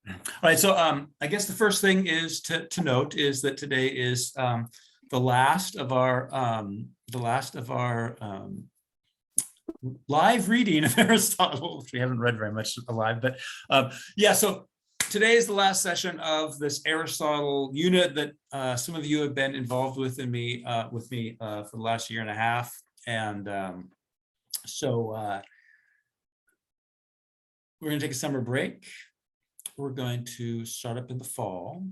All right, so I guess the first thing is to note is that today is the last of our live reading of Aristotle, which we haven't read very much live, but yeah. So today is the last session of this Aristotle unit that some of you have been involved with me for the last year and a half, and so we're going to take a summer break. We're going to start up in the fall,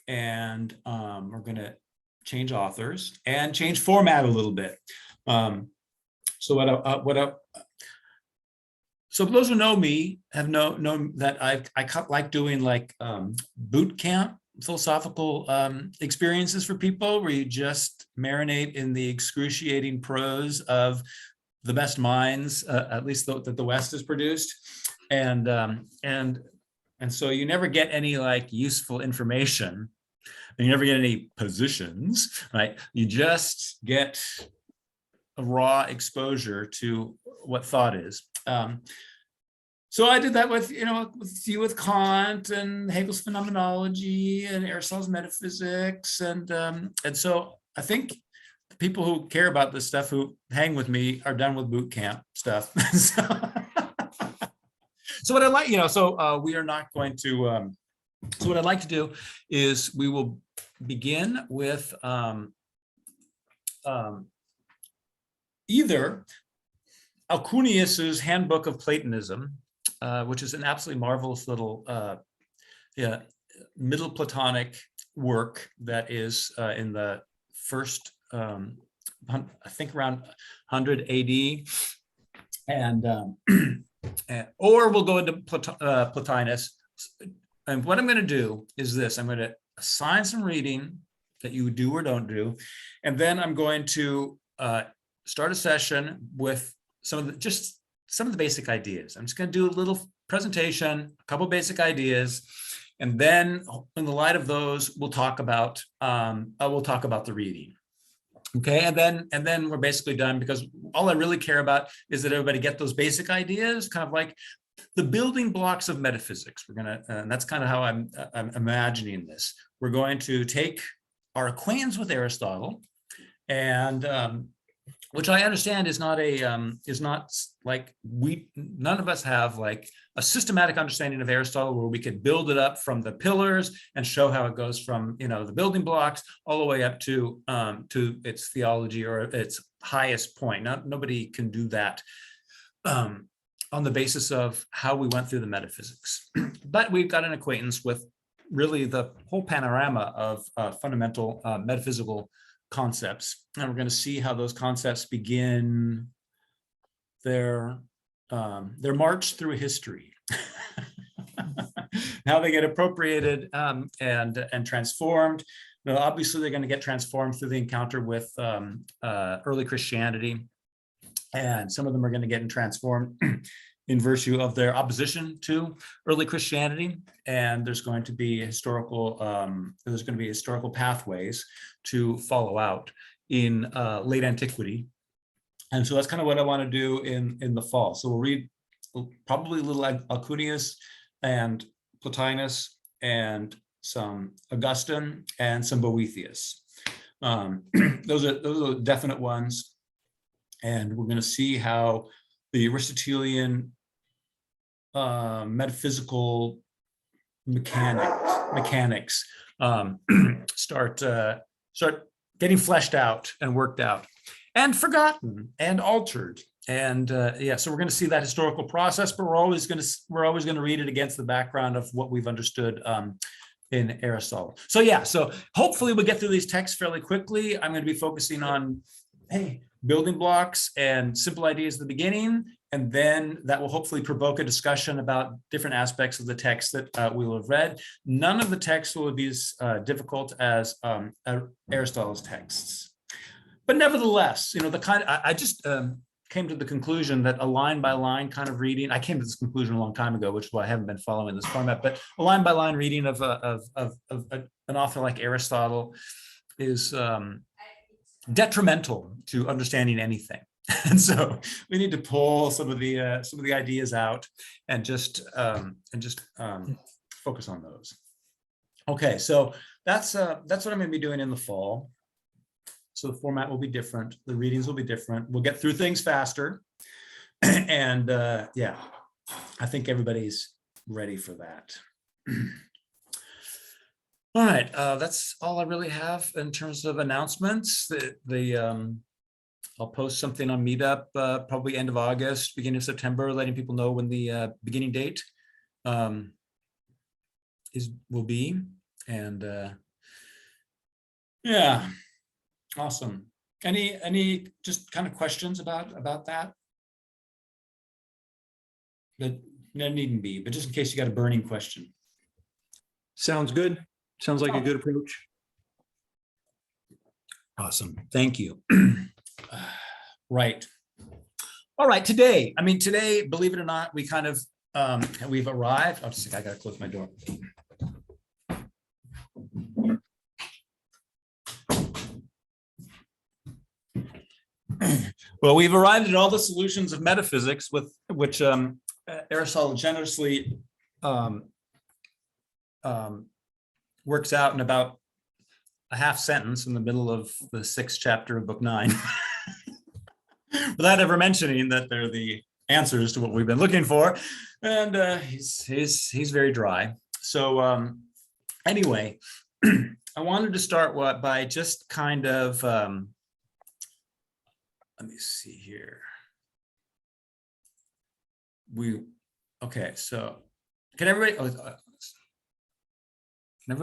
and we're going to change authors and change format a little bit. So so those who know me have known that I like doing like boot camp philosophical experiences for people, where you just marinate in the excruciating prose of the best minds, at least that the West has produced, and so you never get any like useful information, and you never get any positions, right? You just get a raw exposure to what thought is. So I did that with Kant and Hegel's phenomenology and Aristotle's metaphysics, and so I think the people who care about this stuff, who hang with me, are done with boot camp stuff. So what I like, we are not going to. So what I'd like to do is we will begin with either Alcunius's Handbook of Platonism, which is an absolutely marvelous little Middle Platonic work that is in the first, I think around 100 AD, and or we'll go into Plotinus. And what I'm going to do is this: I'm going to assign some reading that you do or don't do, and then I'm going to start a session with some of the basic ideas. I'm just going to do a little presentation, a couple basic ideas, and then in the light of those, we'll talk about the reading. Okay, and then we're basically done, because all I really care about is that everybody get those basic ideas, kind of like the building blocks of metaphysics. And that's kind of how I'm imagining this. We're going to take our acquaintance with Aristotle, and which I understand is not like none of us have like a systematic understanding of Aristotle where we could build it up from the pillars and show how it goes from the building blocks all the way up to its theology or its highest point. Nobody can do that on the basis of how we went through the metaphysics. But we've got an acquaintance with really the whole panorama of fundamental metaphysical concepts, and we're going to see how those concepts begin their march through history, how they get appropriated and transformed. Obviously, they're going to get transformed through the encounter with early Christianity, and some of them are going to get transformed in virtue of their opposition to early Christianity, and there's going to be historical pathways to follow out in late antiquity. And so that's kind of what I want to do in the fall. So we'll read probably a little Alcunius and Plotinus and some Augustine and some Boethius. Those are definite ones, and we're going to see how the Aristotelian metaphysical mechanics start getting fleshed out and worked out and forgotten and altered. And so we're going to see that historical process, but we're always going to read it against the background of what we've understood in Aristotle. So hopefully we'll get through these texts fairly quickly. I'm going to be focusing on building blocks and simple ideas at the beginning, and then that will hopefully provoke a discussion about different aspects of the text that we will have read. None of the texts will be as difficult as Aristotle's texts, but nevertheless, I just came to the conclusion that a line by line kind of reading. I came to this conclusion a long time ago, which is why I haven't been following this format. But a line by line reading of an author like Aristotle is detrimental to understanding anything. And so we need to pull some of the ideas out and just focus on those. Okay, so that's what I'm going to be doing in the fall. So the format will be different. The readings will be different. We'll get through things faster. And yeah, I think everybody's ready for that. All right, that's all I really have in terms of announcements. I'll post something on Meetup probably end of August, beginning of September, letting people know when the beginning date will be. And yeah, awesome. Any just kind of questions about that? But no needn't be, but just in case you got a burning question. Sounds good. Sounds like a good approach. Awesome. Thank you. Right. All right. Today, believe it or not, we kind of we've arrived. Oh, I gotta close my door. Well, we've arrived at all the solutions of metaphysics, with which Aristotle generously works out in about a half sentence in the middle of the 6th chapter of book 9, without ever mentioning that they're the answers to what we've been looking for. And he's very dry. So anyway, I wanted to start by just kind of let me see here. Okay, so can everybody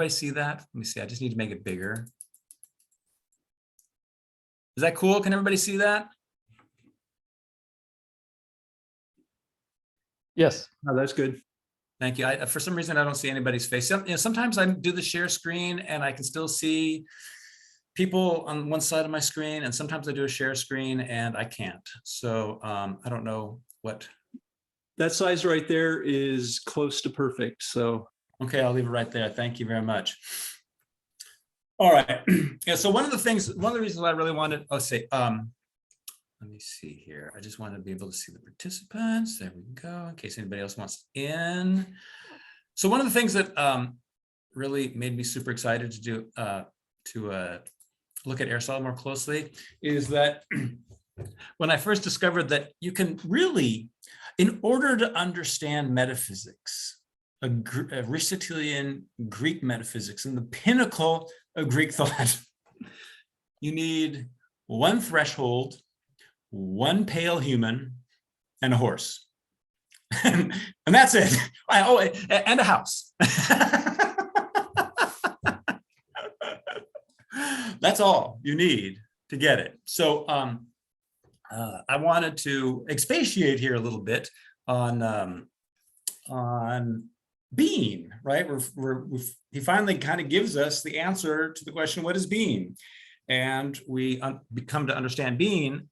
see that? Let me see, I just need to make it bigger. Is that cool? Can everybody see that? Yes, oh, that's good. Thank you. For some reason, I don't see anybody's face. Sometimes I do the share screen and I can still see people on one side of my screen, and sometimes I do a share screen and I can't. So I don't know what. That size right there is close to perfect. So okay, I'll leave it right there. Thank you very much. All right. Yeah. So one of the reasons I really wanted, let me see here. I just wanted to be able to see the participants. There we go. In case anybody else wants in. So one of the things that really made me super excited to do to look at Aristotle more closely is that when I first discovered that you can really, in order to understand metaphysics, Aristotelian Greek metaphysics and the pinnacle of Greek thought, you need one threshold, one pale human, and a horse. And that's it. Oh, and a house. That's all you need to get it. So I wanted to expatiate here a little bit on being, right? He finally kind of gives us the answer to the question, what is being? And we come to understand being,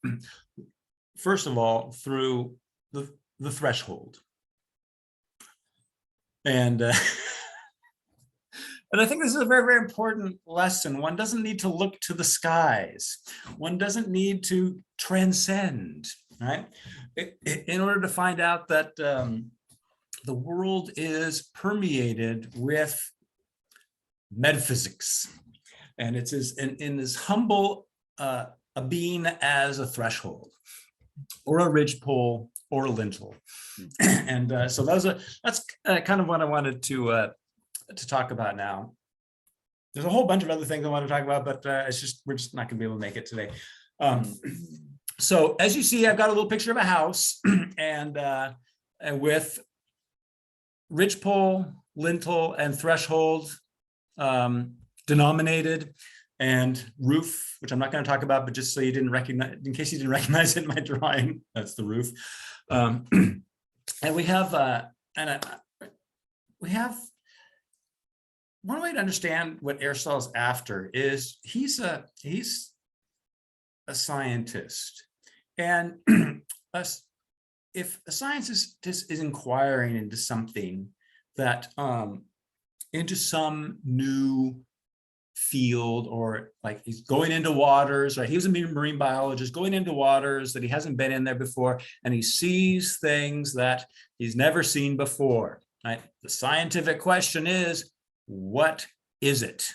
first of all, through the threshold. And and I think this is a very, very important lesson. One doesn't need to look to the skies. One doesn't need to transcend, right? In order to find out that the world is permeated with metaphysics. And it's in as humble a being as a threshold, or a ridgepole, or a lintel. And so that's kind of what I wanted to talk about now. There's a whole bunch of other things I want to talk about, but we're just not going to be able to make it today. So as you see, I've got a little picture of a house, and with ridgepole, lintel, and threshold denominated, and roof, which I'm not going to talk about, but just so you didn't recognize, in case you didn't recognize it in my drawing, that's the roof. And we have one way to understand what Aristotle's after is he's a scientist, and if a scientist is inquiring into something that into some new field, or like he's going into waters, right? He was a marine biologist going into waters that he hasn't been in there before, and he sees things that he's never seen before, right? The scientific question is, what is it?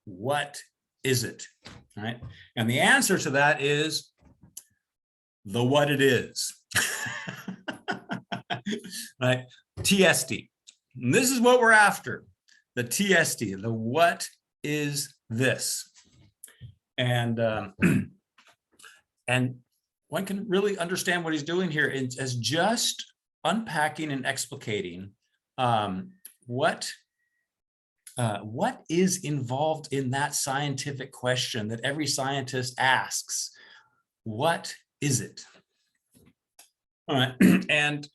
What is it, right? And the answer to that is the what it is, right? TSD. And this is what we're after, the TSD, the what is this? And and one can really understand what he's doing here as just unpacking and explicating what is involved in that scientific question that every scientist asks. What is it? All right, and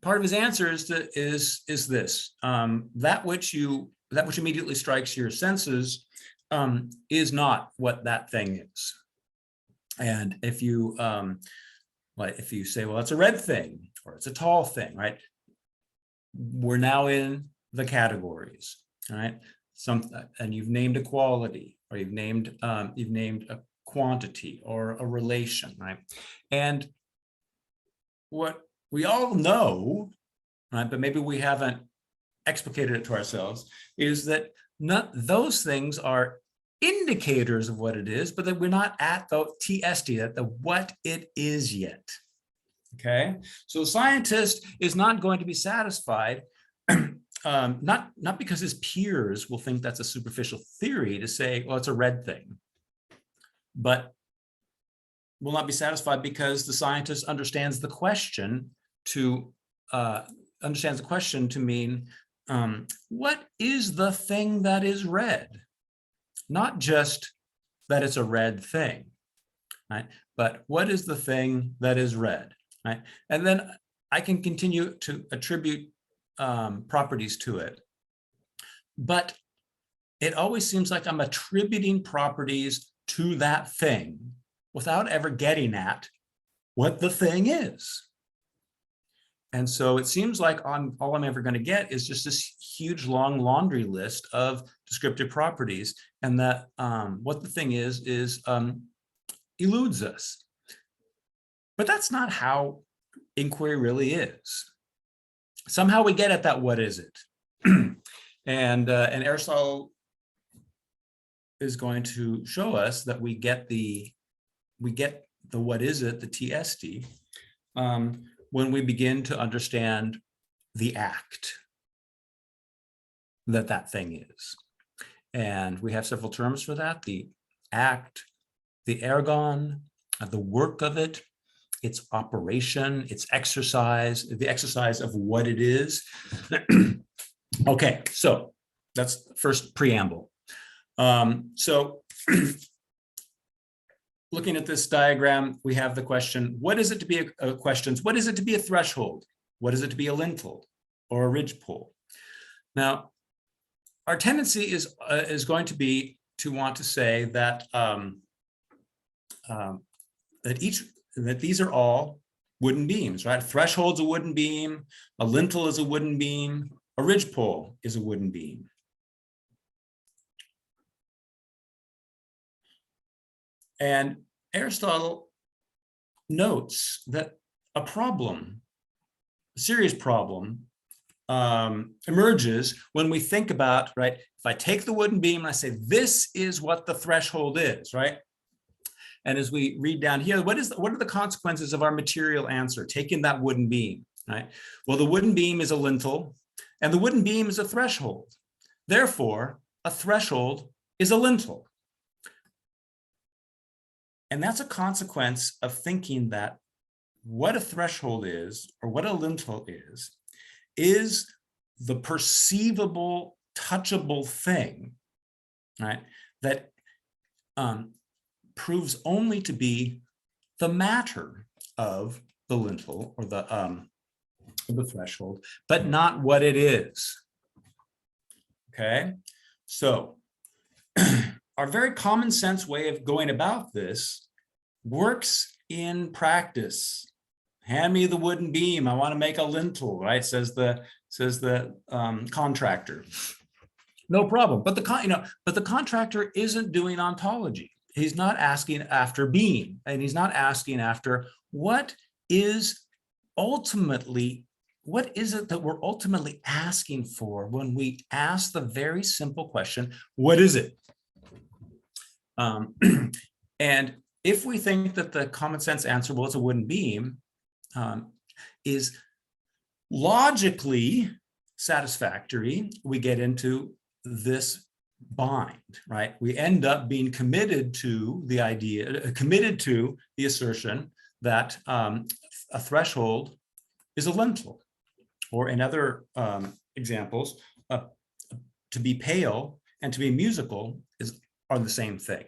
part of his answer is this: that which immediately strikes your senses is not what that thing is. And if you say, well, it's a red thing or it's a tall thing, right? We're now in the categories, right? And you've named a quality, or you've named a quantity or a relation, right? And what we all know, right, but maybe we haven't explicated it to ourselves, is that not those things are indicators of what it is, but that we're not at the TSD, at the what it is yet. Okay, so a scientist is not going to be satisfied, not because his peers will think that's a superficial theory to say, well, it's a red thing, but will not be satisfied because the scientist understands the question to mean what is the thing that is red? Not just that it's a red thing, right? But what is the thing that is red, right? And then I can continue to attribute properties to it. But it always seems like I'm attributing properties to that thing without ever getting at what the thing is. And so it seems like all I'm ever going to get is just this huge long laundry list of descriptive properties, and that what the thing is eludes us. But that's not how inquiry really is. Somehow we get at that what is it? and Aristotle is going to show us that we get the what is it, the TSD, when we begin to understand the act that thing is. And we have several terms for that: the act, the ergon, the work of it, its operation, its exercise, the exercise of what it is. Okay, so that's the first preamble. So looking at this diagram, we have the question, what is it to be questions? What is it to be a threshold? What is it to be a lintel or a ridgepole? Now, our tendency is going to be to want to say that that these are all wooden beams, right? A threshold's a wooden beam, a lintel is a wooden beam, a ridgepole is a wooden beam. And Aristotle notes that a serious problem, emerges when we think about, right, if I take the wooden beam and I say, this is what the threshold is, right? And as we read down here, what are the consequences of our material answer, taking that wooden beam, right? Well, the wooden beam is a lintel, and the wooden beam is a threshold. Therefore, a threshold is a lintel. And that's a consequence of thinking that what a threshold is, or what a lintel is the perceivable, touchable thing, right? That proves only to be the matter of the lintel or the threshold, but not what it is. Okay, so our very common sense way of going about this works in practice. Hand me the wooden beam, I want to make a lintel, right? Says the contractor. No problem. But the contractor isn't doing ontology. He's not asking after beam, and he's not asking after what is ultimately what is it that we're ultimately asking for when we ask the very simple question, what is it? And if we think that the common sense answer, well, it's a wooden beam, is logically satisfactory, we get into this bind, right? We end up being committed to the idea, committed to the assertion that a threshold is a lintel, or in other examples, to be pale and to be musical are the same thing.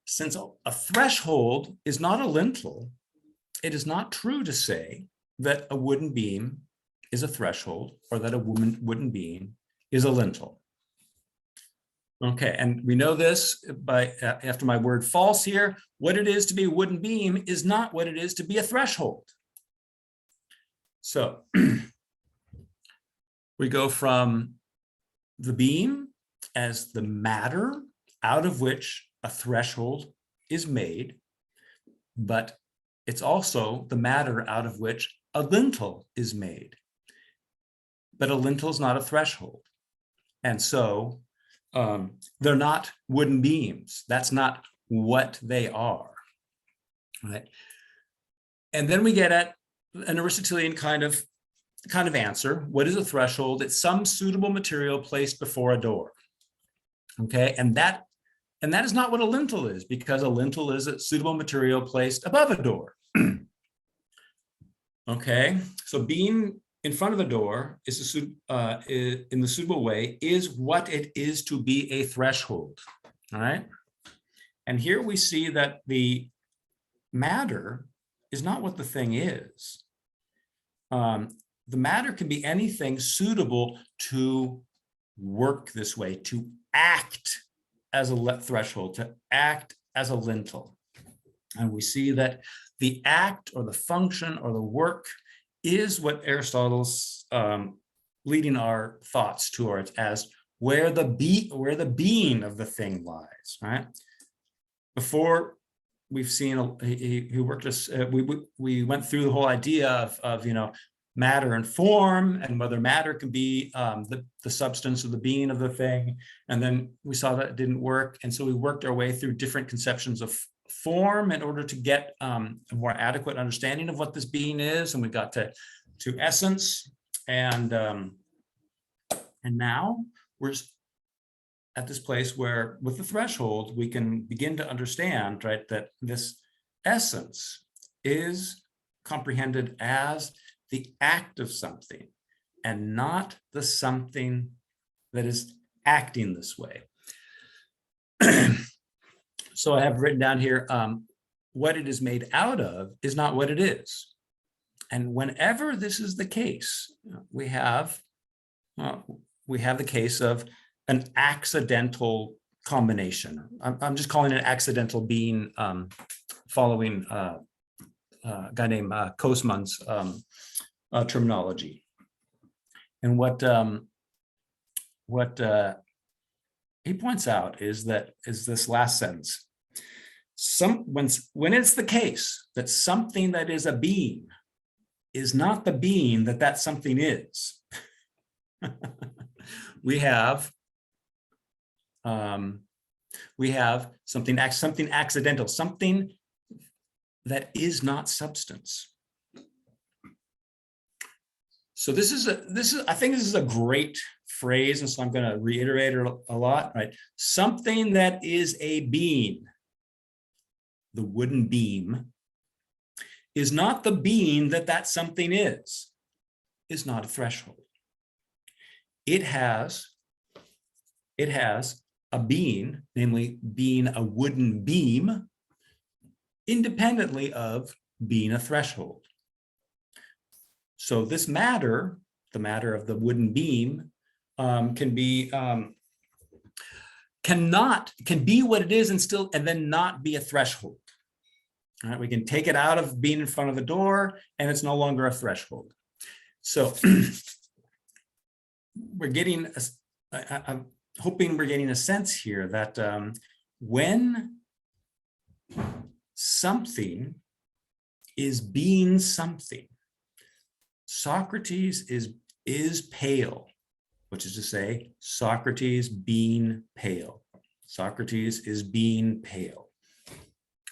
Since a threshold is not a lintel, it is not true to say that a wooden beam is a threshold or that a wooden beam is a lintel. Okay, and we know this by after my word false here. What it is to be a wooden beam is not what it is to be a threshold. So we go from the beam as the matter out of which a threshold is made, but it's also the matter out of which a lintel is made. But a lintel is not a threshold. And so they're not wooden beams. That's not what they are, right? And then we get at an Aristotelian kind of answer. What is a threshold? It's some suitable material placed before a door. Okay, and that is not what a lintel is, because a lintel is a suitable material placed above a door. Okay, so being in front of the door is in the suitable way is what it is to be a threshold. All right, and here we see that the matter is not what the thing is. The matter can be anything suitable to work this way, to act as a threshold, to act as a lintel. And we see that the act or the function or the work is what Aristotle's leading our thoughts towards as where the being of the thing lies, right? Before we've seen, he worked us, we went through the whole idea of matter and form, and whether matter can be the substance or the being of the thing. And then we saw that it didn't work. And so we worked our way through different conceptions of form in order to get a more adequate understanding of what this being is. And we got to essence. And now we're at this place where with the threshold, we can begin to understand, right, that this essence is comprehended as the act of something and not the something that is acting this way. So I have written down here, what it is made out of is not what it is. And whenever this is the case, we have the case of an accidental combination. I'm just calling it accidental being, following a guy named Kosman's terminology. And what he points out is this last sentence. When it's the case that something that is a being is not the being that something is, we have something accidental, something that is not substance. So I think this is a great phrase, and so I'm going to reiterate it a lot, right? Something that is a being, the wooden beam, is not the being that something is not a threshold. It has a being, namely being a wooden beam, independently of being a threshold. So this matter, the matter of the wooden beam, can be what it is and then not be a threshold. All right, we can take it out of being in front of the door and it's no longer a threshold. So I'm hoping we're getting a sense here that when something is being something. Socrates is pale, which is to say, Socrates being pale. Socrates is being pale.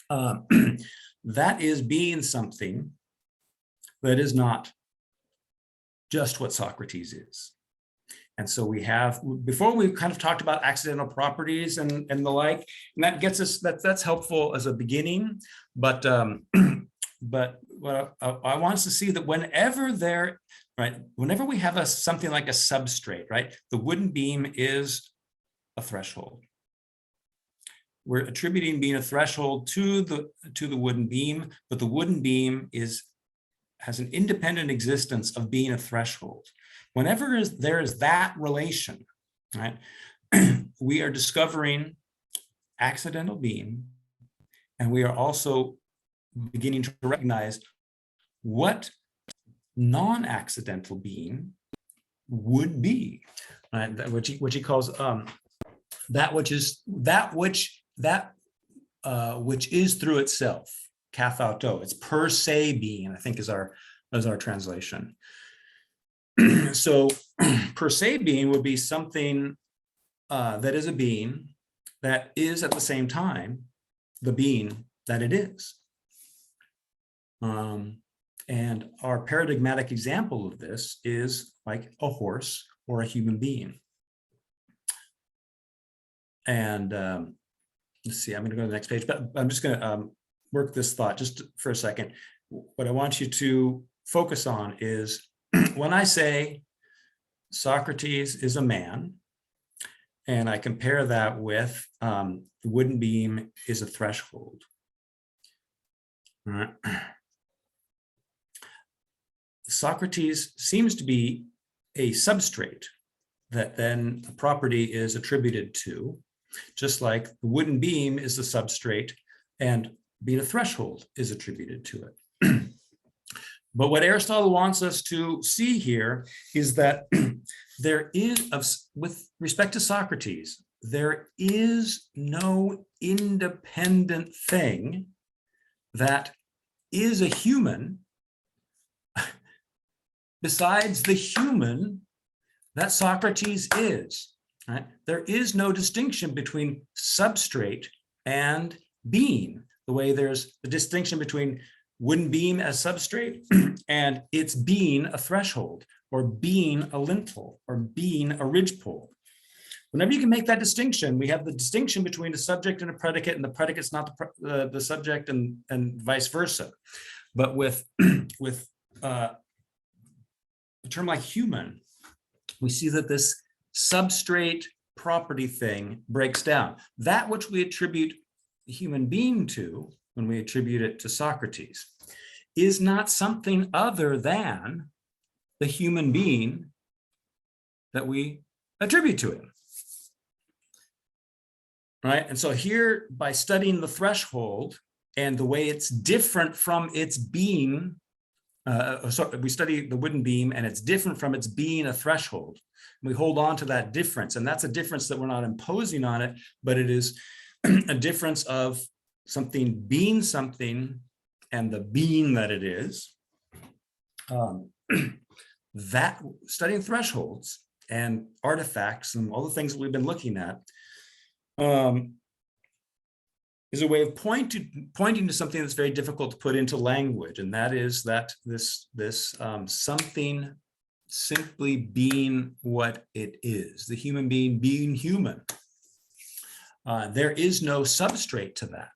That is being something that is not just what Socrates is. And so we have, before we kind of talked about accidental properties and the like, and that gets us, that's helpful as a beginning, but but what I want us to see that whenever whenever we have something like a substrate, right, the wooden beam is a threshold. We're attributing being a threshold to the wooden beam, but the wooden beam has an independent existence of being a threshold. Whenever there is that relation, right, we are discovering accidental being, and we are also beginning to recognize what non-accidental being would be, right? Which he calls that which is through itself, kathauto. It's per se being, I think is our translation. So per se being would be something that is a being that is at the same time the being that it is. And our paradigmatic example of this is like a horse or a human being. And let's see, I'm going to go to the next page, but I'm just going to work this thought just for a second. What I want you to focus on is when I say Socrates is a man, and I compare that with the wooden beam is a threshold. All right. Socrates seems to be a substrate that then a property is attributed to, just like the wooden beam is the substrate and being a threshold is attributed to it. But what Aristotle wants us to see here is that there is, with respect to Socrates, there is no independent thing that is a human besides the human that Socrates is. Right? There is no distinction between substrate and being, the way there's the distinction between wooden beam as substrate and its being a threshold or being a lintel or being a ridgepole. Whenever you can make that distinction, we have the distinction between a subject and a predicate, and the predicate's not the subject, and vice versa. But with a term like human, we see that this substrate property thing breaks down. That which we attribute the human being to, when we attribute it to Socrates, is not something other than the human being that we attribute to him. Right? And so here, by studying the threshold and the way it's different from its being, we study the wooden beam and it's different from its being a threshold. We hold on to that difference, and that's a difference that we're not imposing on it, but it is a difference of something being something and the being that it is. That studying thresholds and artifacts and all the things that we've been looking at is a way of pointing to something that's very difficult to put into language, and that is that this something simply being what it is, the human being being human. There is no substrate to that.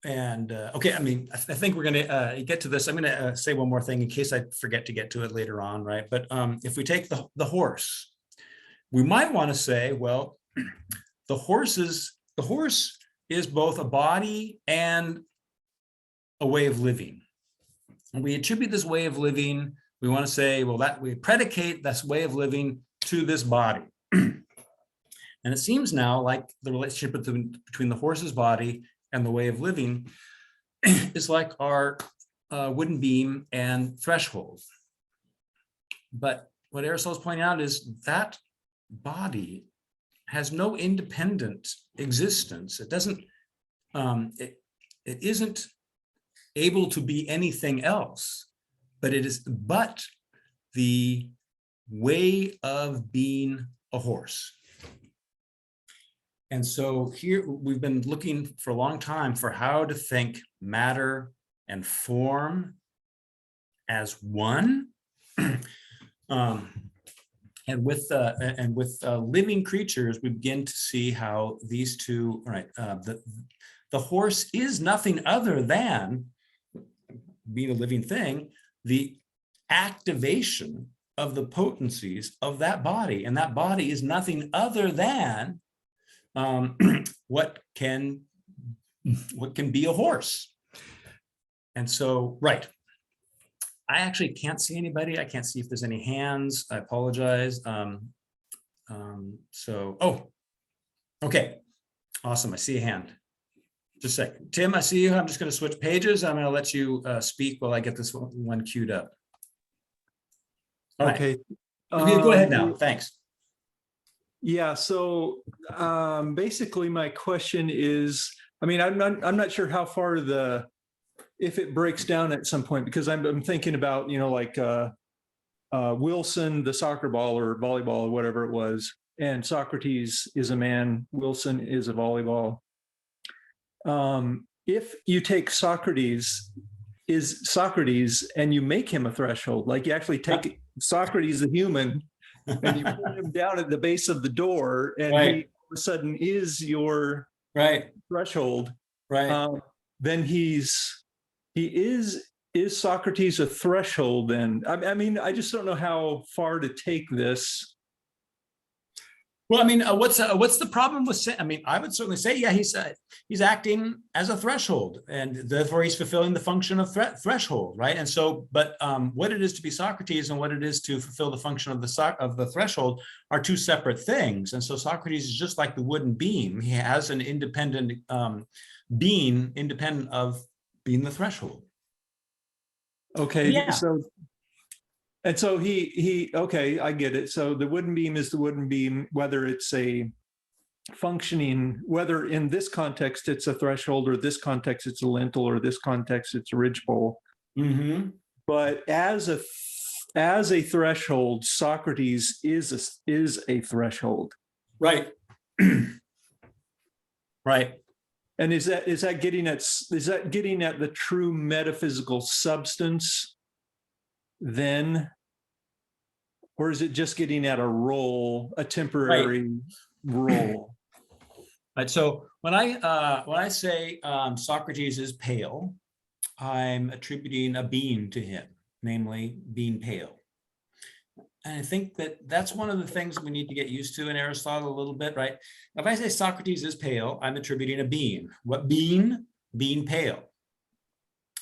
And okay, I mean, I think we're going to get to this. I'm going to say one more thing in case I forget to get to it later on, right? But if we take the horse, we might want to say, well, the horse is both a body and a way of living. And we attribute this way of living, we want to say, well, that we predicate this way of living to this body. And it seems now like the relationship between the horse's body and the way of living is like our wooden beam and threshold. But what Aristotle is pointing out is that body has no independent existence. It doesn't, it isn't able to be anything else, but it is but the way of being a horse. And so here we've been looking for a long time for how to think matter and form as one. And with living creatures, we begin to see how these two, right? The horse is nothing other than, being a living thing, the activation of the potencies of that body, and that body is nothing other than what can be a horse. And so, right. I actually can't see anybody. I can't see if there's any hands. I apologize. Oh, okay. Awesome. I see a hand. Just a second. Tim, I see you. I'm just going to switch pages. I'm going to let you speak while I get this one queued up. All right. Okay. Okay, go ahead now. Thanks. Yeah. So basically, my question is, I mean, I'm not sure how far if it breaks down at some point, because I'm thinking about, like Wilson, the soccer ball or volleyball or whatever it was, and Socrates is a man, Wilson is a volleyball. If you take Socrates and you make him a threshold, like you actually take Socrates, the human, and you put him down at the base of the door, and right. he all of a sudden is your right. threshold, right. then is Socrates a threshold then? I mean, I just don't know how far to take this. Well, I mean, what's the problem with saying? I mean, I would certainly say, yeah, he's acting as a threshold, and therefore he's fulfilling the function of threshold, right? And so, but what it is to be Socrates and what it is to fulfill the function of the threshold are two separate things. And so Socrates is just like the wooden beam; he has an independent being, independent of being the threshold. Okay, yeah. So he okay, I get it. So the wooden beam is the wooden beam, whether it's a functioning, whether in this context it's a threshold, or this context it's a lintel, or this context it's a ridgepole. Mm-hmm. But as a threshold, Socrates is a threshold. Right. right. And is that getting at the true metaphysical substance then? Or is it just getting at a temporary role? Right. So when I say Socrates is pale, I'm attributing a being to him, namely being pale. And I think that's one of the things we need to get used to in Aristotle a little bit, right? If I say Socrates is pale, I'm attributing a being. What being? Being pale.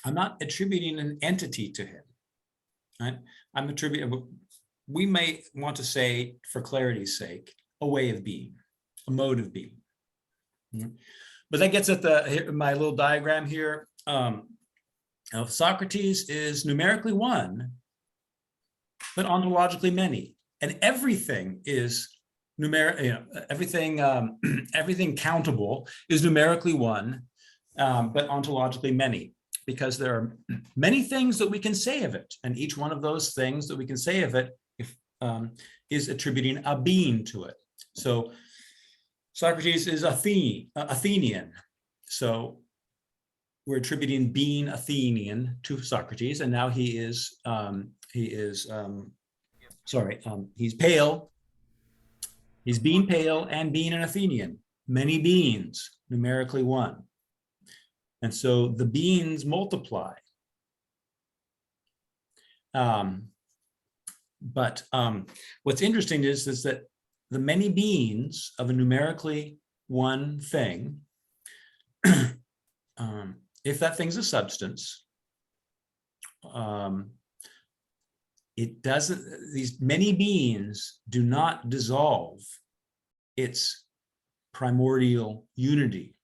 I'm not attributing an entity to him, right? I'm attributing, we may want to say, for clarity's sake, a way of being, a mode of being. But that gets at my little diagram here. Socrates is numerically one, but ontologically many, and everything is numeric. Everything countable is numerically one, but ontologically many, because there are many things that we can say of it, and each one of those things that we can say of it is attributing a being to it. So Socrates is Athenian, so we're attributing being Athenian to Socrates, and now he's pale. He's being pale and being an Athenian. Many beings, numerically one. And so the beings multiply. But what's interesting is that the many beings of a numerically one thing, if that thing's a substance, these many beings do not dissolve its primordial unity.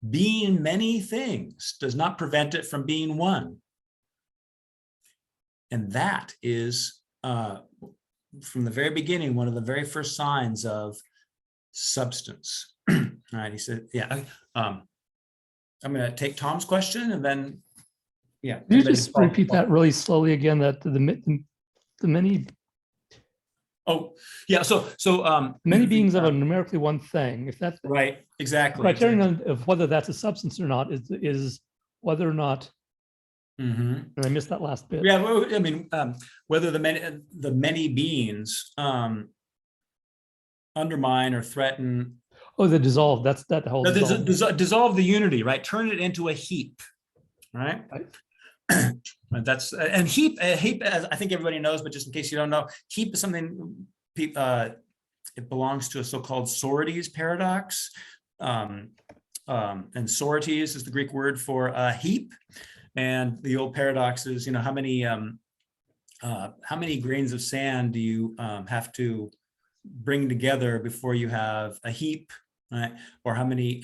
Being many things does not prevent it from being one. And that is, from the very beginning, one of the very first signs of substance. All right, he said, yeah. I'm going to take Tom's question and then, yeah. Could you anybody just follow- repeat that really slowly again, that the many Oh, yeah. So many beings of a numerically one thing, if that's the right, exactly. criterion of whether that's a substance or not, is whether or not, Mhm. and I missed that last bit. Yeah, well, I mean, whether the many beings undermine or threaten, Oh, the dissolve, that's that whole dissolve. dissolve the unity, right? Turn it into a heap, right? Right. And that's and heap, as I think everybody knows, but just in case you don't know, heap is something. It belongs to a so-called Sorites paradox, and Sorites is the Greek word for heap. And the old paradox is, how many grains of sand do you have to bring together before you have a heap, right? Or how many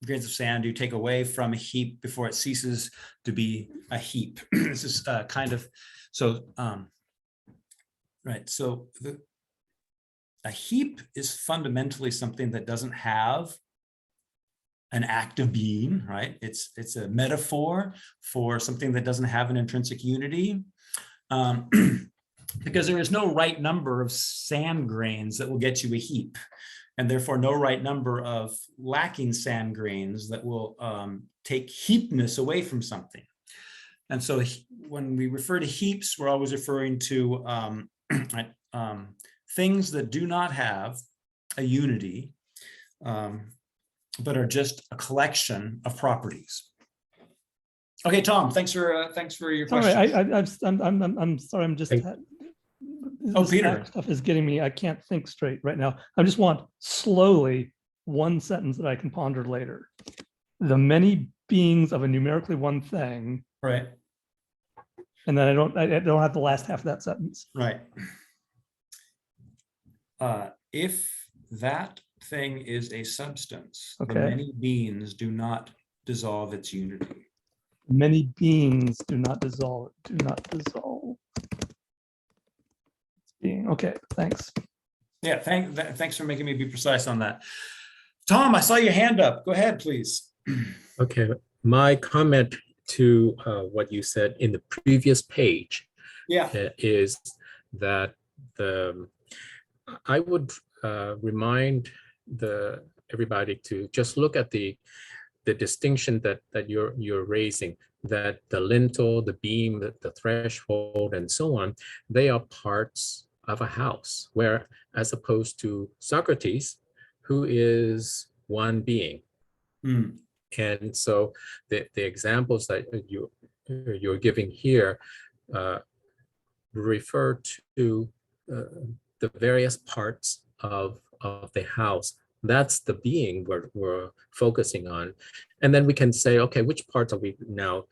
grains of sand do you take away from a heap before it ceases to be a heap? This is kind of, so, right. So a heap is fundamentally something that doesn't have an act of being, right? It's a metaphor for something that doesn't have an intrinsic unity, because there is no right number of sand grains that will get you a heap, and therefore no right number of lacking sand grains that will take heapness away from something. And so when we refer to heaps, we're always referring to things that do not have a unity, but are just a collection of properties. Okay, Tom, thanks for your Sorry, question. I'm sorry. I'm just. Oh, this Peter. stuff is getting me. I can't think straight right now. I just want slowly one sentence that I can ponder later. The many beings of a numerically one thing. Right. And then I don't have the last half of that sentence. Right. If that thing is a substance, the Okay. many beings do not dissolve its unity. Many beings do not dissolve. Do not dissolve. Being okay. Thanks. Yeah. Thanks for making me be precise on that. Tom, I saw your hand up. Go ahead, please. Okay, my comment to what you said in the previous page Yeah. is that I would remind everybody to just look at the distinction that you're raising, that the lintel, the beam, the threshold, and so on, they are parts of a house, where as opposed to Socrates, who is one being. Mm. And so the examples that you're giving here refer to the various parts of the house. That's the being we're focusing on. And then we can say, okay, which parts are we now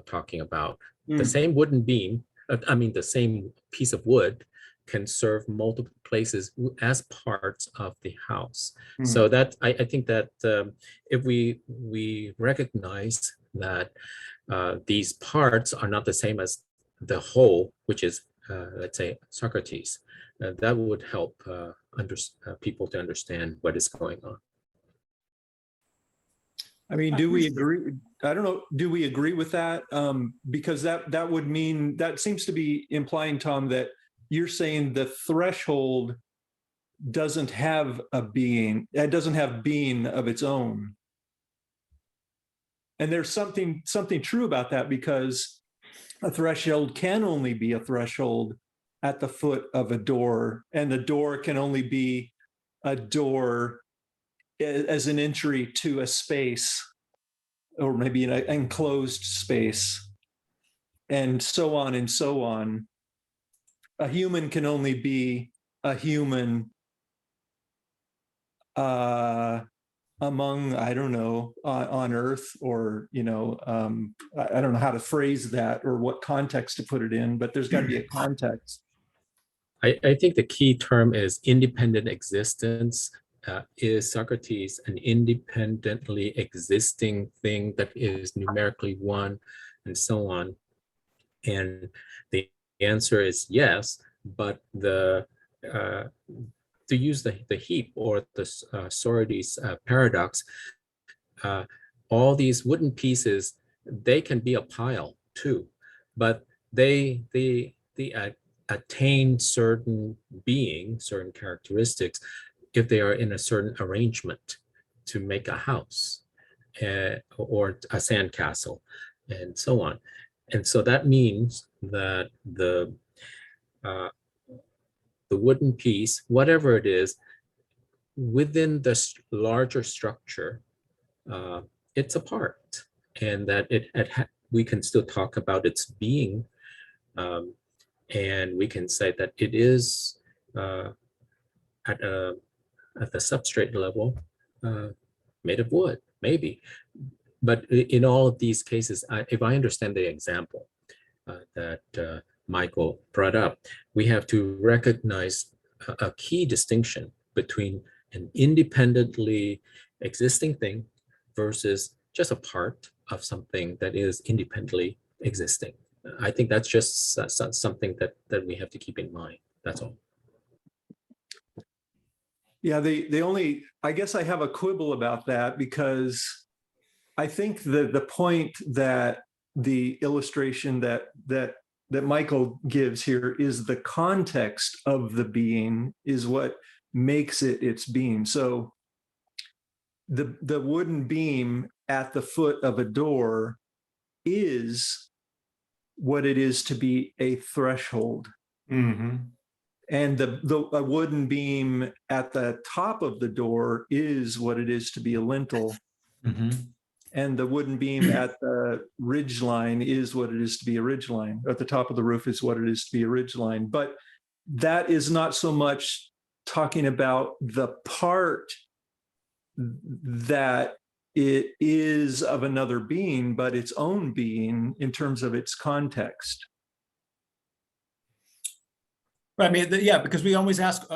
talking about? The same wooden beam, the same piece of wood can serve multiple places as parts of the house. So that I think that if we recognize that these parts are not the same as the whole, which is let's say Socrates, that would help people to understand what is going on. I mean, do we agree? I don't know. Do we agree with that? Because that would mean, that seems to be implying, Tom, that you're saying the threshold doesn't have a being. It doesn't have being of its own. And there's something true about that, because a threshold can only be a threshold at the foot of a door, and the door can only be a door as an entry to a space, or maybe an enclosed space, and so on and so on. A human can only be a human among, I don't know, on Earth, or, I don't know how to phrase that or what context to put it in, but there's got to be a context. I think the key term is independent existence. Is Socrates an independently existing thing that is numerically one, and so on? And the answer is yes, but the to use the heap or the Sorites paradox, all these wooden pieces, they can be a pile too, but they attain certain being, certain characteristics, if they are in a certain arrangement to make a house or a sandcastle and so on. And so that means that the wooden piece, whatever it is, within the larger structure, it's a part, and that we can still talk about its being, and we can say that it is at the substrate level made of wood, maybe. But in all of these cases, if I understand the example that Michael brought up, we have to recognize a key distinction between an independently existing thing versus just a part of something that is independently existing. I think that's just something that we have to keep in mind. That's all. Yeah, the only, I guess I have a quibble about that, because I think the point that the illustration that Michael gives here is the context of the being is what makes it its being. So the wooden beam at the foot of a door is what it is to be a threshold. Mm-hmm. And a wooden beam at the top of the door is what it is to be a lintel. Mm-hmm. And the wooden beam at the ridge line is what it is to be a ridge line. At the top of the roof is what it is to be a ridge line. But that is not so much talking about the part that it is of another being, but its own being in terms of its context. Right. I mean, yeah, because we always ask,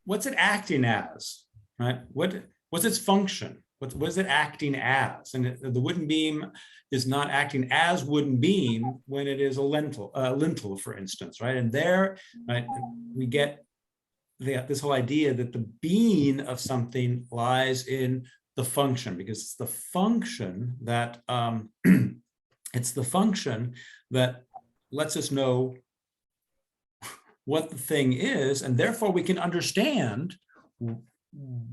what's it acting as, right? What's its function? What is it acting as? And the wooden beam is not acting as wooden beam when it is a lintel, for instance, right? And there, right, we get this whole idea that the being of something lies in the function, because it's the function that it's the function that lets us know what the thing is, and therefore we can understand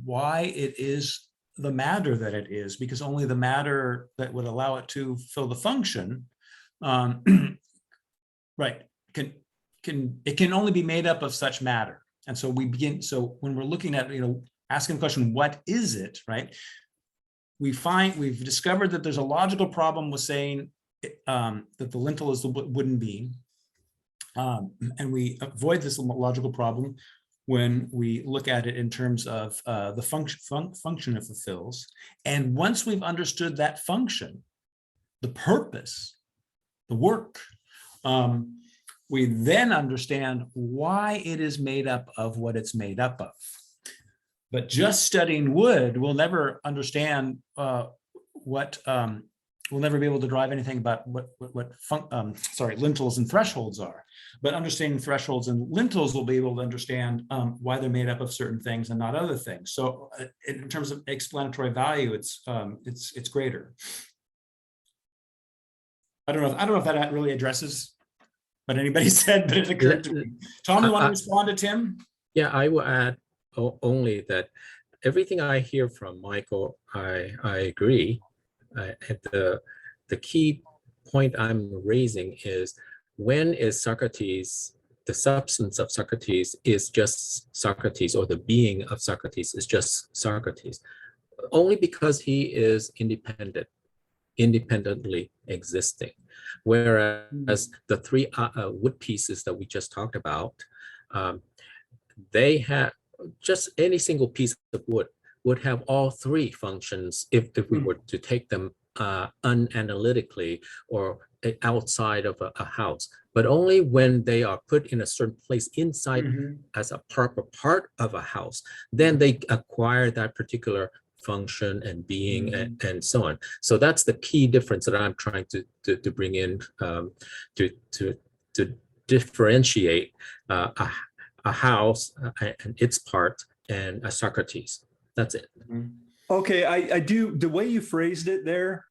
why it is the matter that it is, because only the matter that would allow it to fill the function, right, it can only be made up of such matter. And so so when we're looking at, asking the question, what is it, right? We've discovered that there's a logical problem with saying that the lintel is the wooden beam. And we avoid this logical problem when we look at it in terms of the function it fulfills. And once we've understood that function, the purpose, the work, we then understand why it is made up of what it's made up of. But just studying wood will never understand we'll never be able to drive anything about what lintels and thresholds are. But understanding thresholds and lintels will be able to understand why they're made up of certain things and not other things. So in terms of explanatory value, it's greater. I don't know if that really addresses what anybody said, but it occurred to me. Tom, you want to respond to Tim? Yeah, I will add only that everything I hear from Michael, I agree. The key point I'm raising is, when is Socrates, the substance of Socrates is just Socrates, or the being of Socrates is just Socrates? Only because he is independently existing. Whereas the three wood pieces that we just talked about, they have, just any single piece of wood would have all three functions if we were to take them unanalytically or outside of a house, but only when they are put in a certain place inside as a proper part of a house, then they acquire that particular function and being and so on. So that's the key difference that I'm trying to bring in to differentiate a house and its part, and a Socrates. That's it. Okay, I do, the way you phrased it there,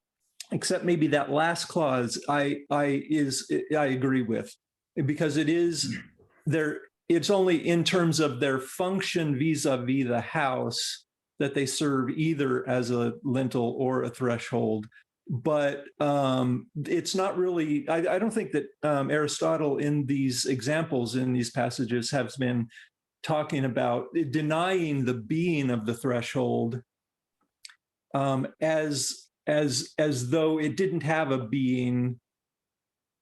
except maybe that last clause, I agree with, because it is there, it's only in terms of their function vis-a-vis the house that they serve either as a lintel or a threshold. But it's not really, I don't think that Aristotle in these examples, in these passages, has been talking about denying the being of the threshold as though it didn't have a being.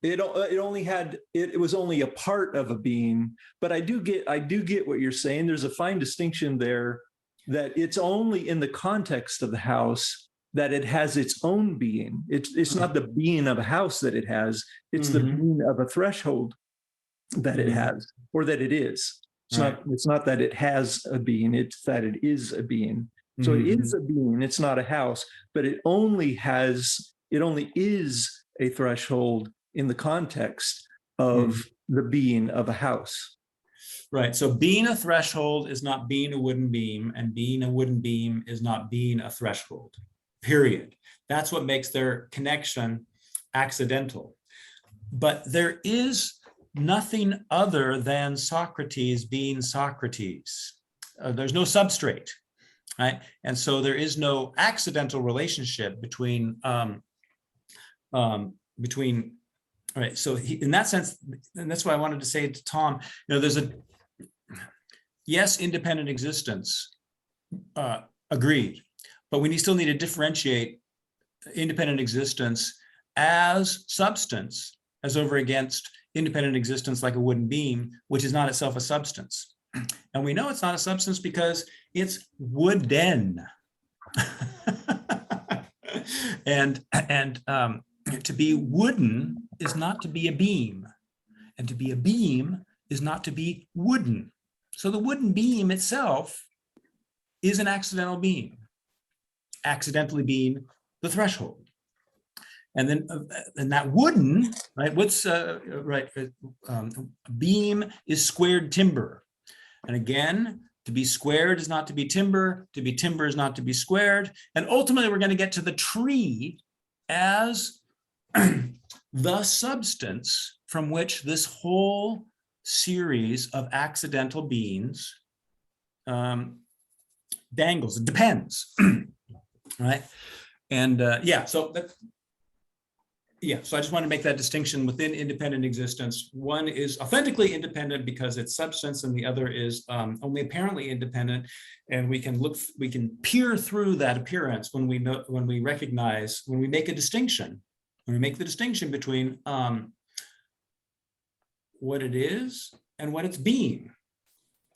It only had, it was only a part of a being. But I do get what you're saying. There's a fine distinction there, that it's only in the context of the house that it has its own being. It's not the being of a house that it has, it's the being of a threshold that it has, or that it is. It's not that it has a being, it's that it is a being. So it is a being, it's not a house, but it only is a threshold in the context of the being of a house. Right. So being a threshold is not being a wooden beam, and being a wooden beam is not being a threshold, period. That's what makes their connection accidental. But there is nothing other than Socrates being Socrates. There's no substrate, right? And so there is no accidental relationship between, all right, so in that sense, and that's why I wanted to say to Tom, there's yes, independent existence, agreed, but we still need to differentiate independent existence as substance as over against independent existence like a wooden beam, which is not itself a substance. And we know it's not a substance because it's wooden. and to be wooden is not to be a beam, and to be a beam is not to be wooden. So the wooden beam itself is an accidental beam, accidentally being the threshold. And then and that wooden, right? Beam is squared timber. And again, to be squared is not to be timber is not to be squared. And ultimately, we're going to get to the tree as the substance from which this whole series of accidental beings dangles. It depends, right? And so I just want to make that distinction within independent existence. One is authentically independent because it's substance, and the other is only apparently independent. And we can peer through that appearance when we make a distinction. When we make the distinction between what it is and what it's being,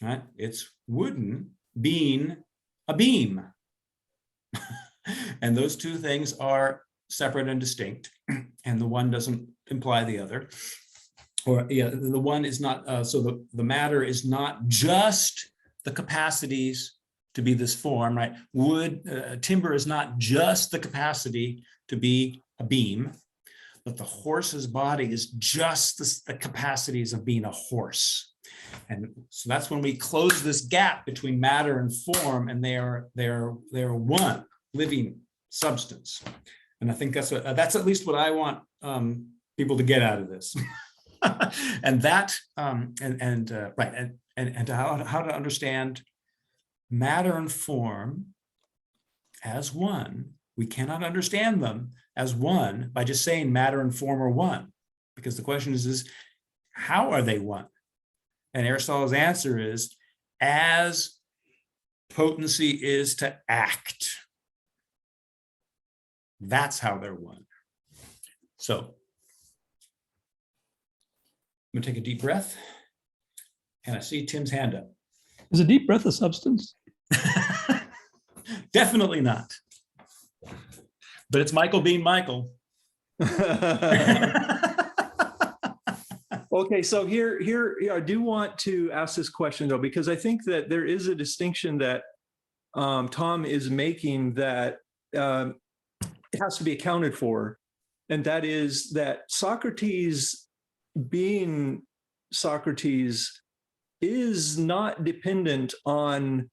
right? It's wooden being a beam. And those two things are separate and distinct, and the one doesn't imply the other. Or the one is not, so the matter is not just the capacities to be this form, right? Timber is not just the capacity to be a beam, but the horse's body is just the capacities of being a horse. And so that's when we close this gap between matter and form, and they're one living substance. And I think that's at least what I want people to get out of this. And that and how to understand matter and form as one. We cannot understand them as one by just saying matter and form are one, because the question is how are they one? And Aristotle's answer is as potency is to act. That's how they're one. So I'm going to take a deep breath, and I see Tim's hand up. Is a deep breath a substance? Definitely not. But it's Michael being Michael. Okay, so here I do want to ask this question though, because I think that there is a distinction that Tom is making that it has to be accounted for, and that is that Socrates being Socrates is not dependent on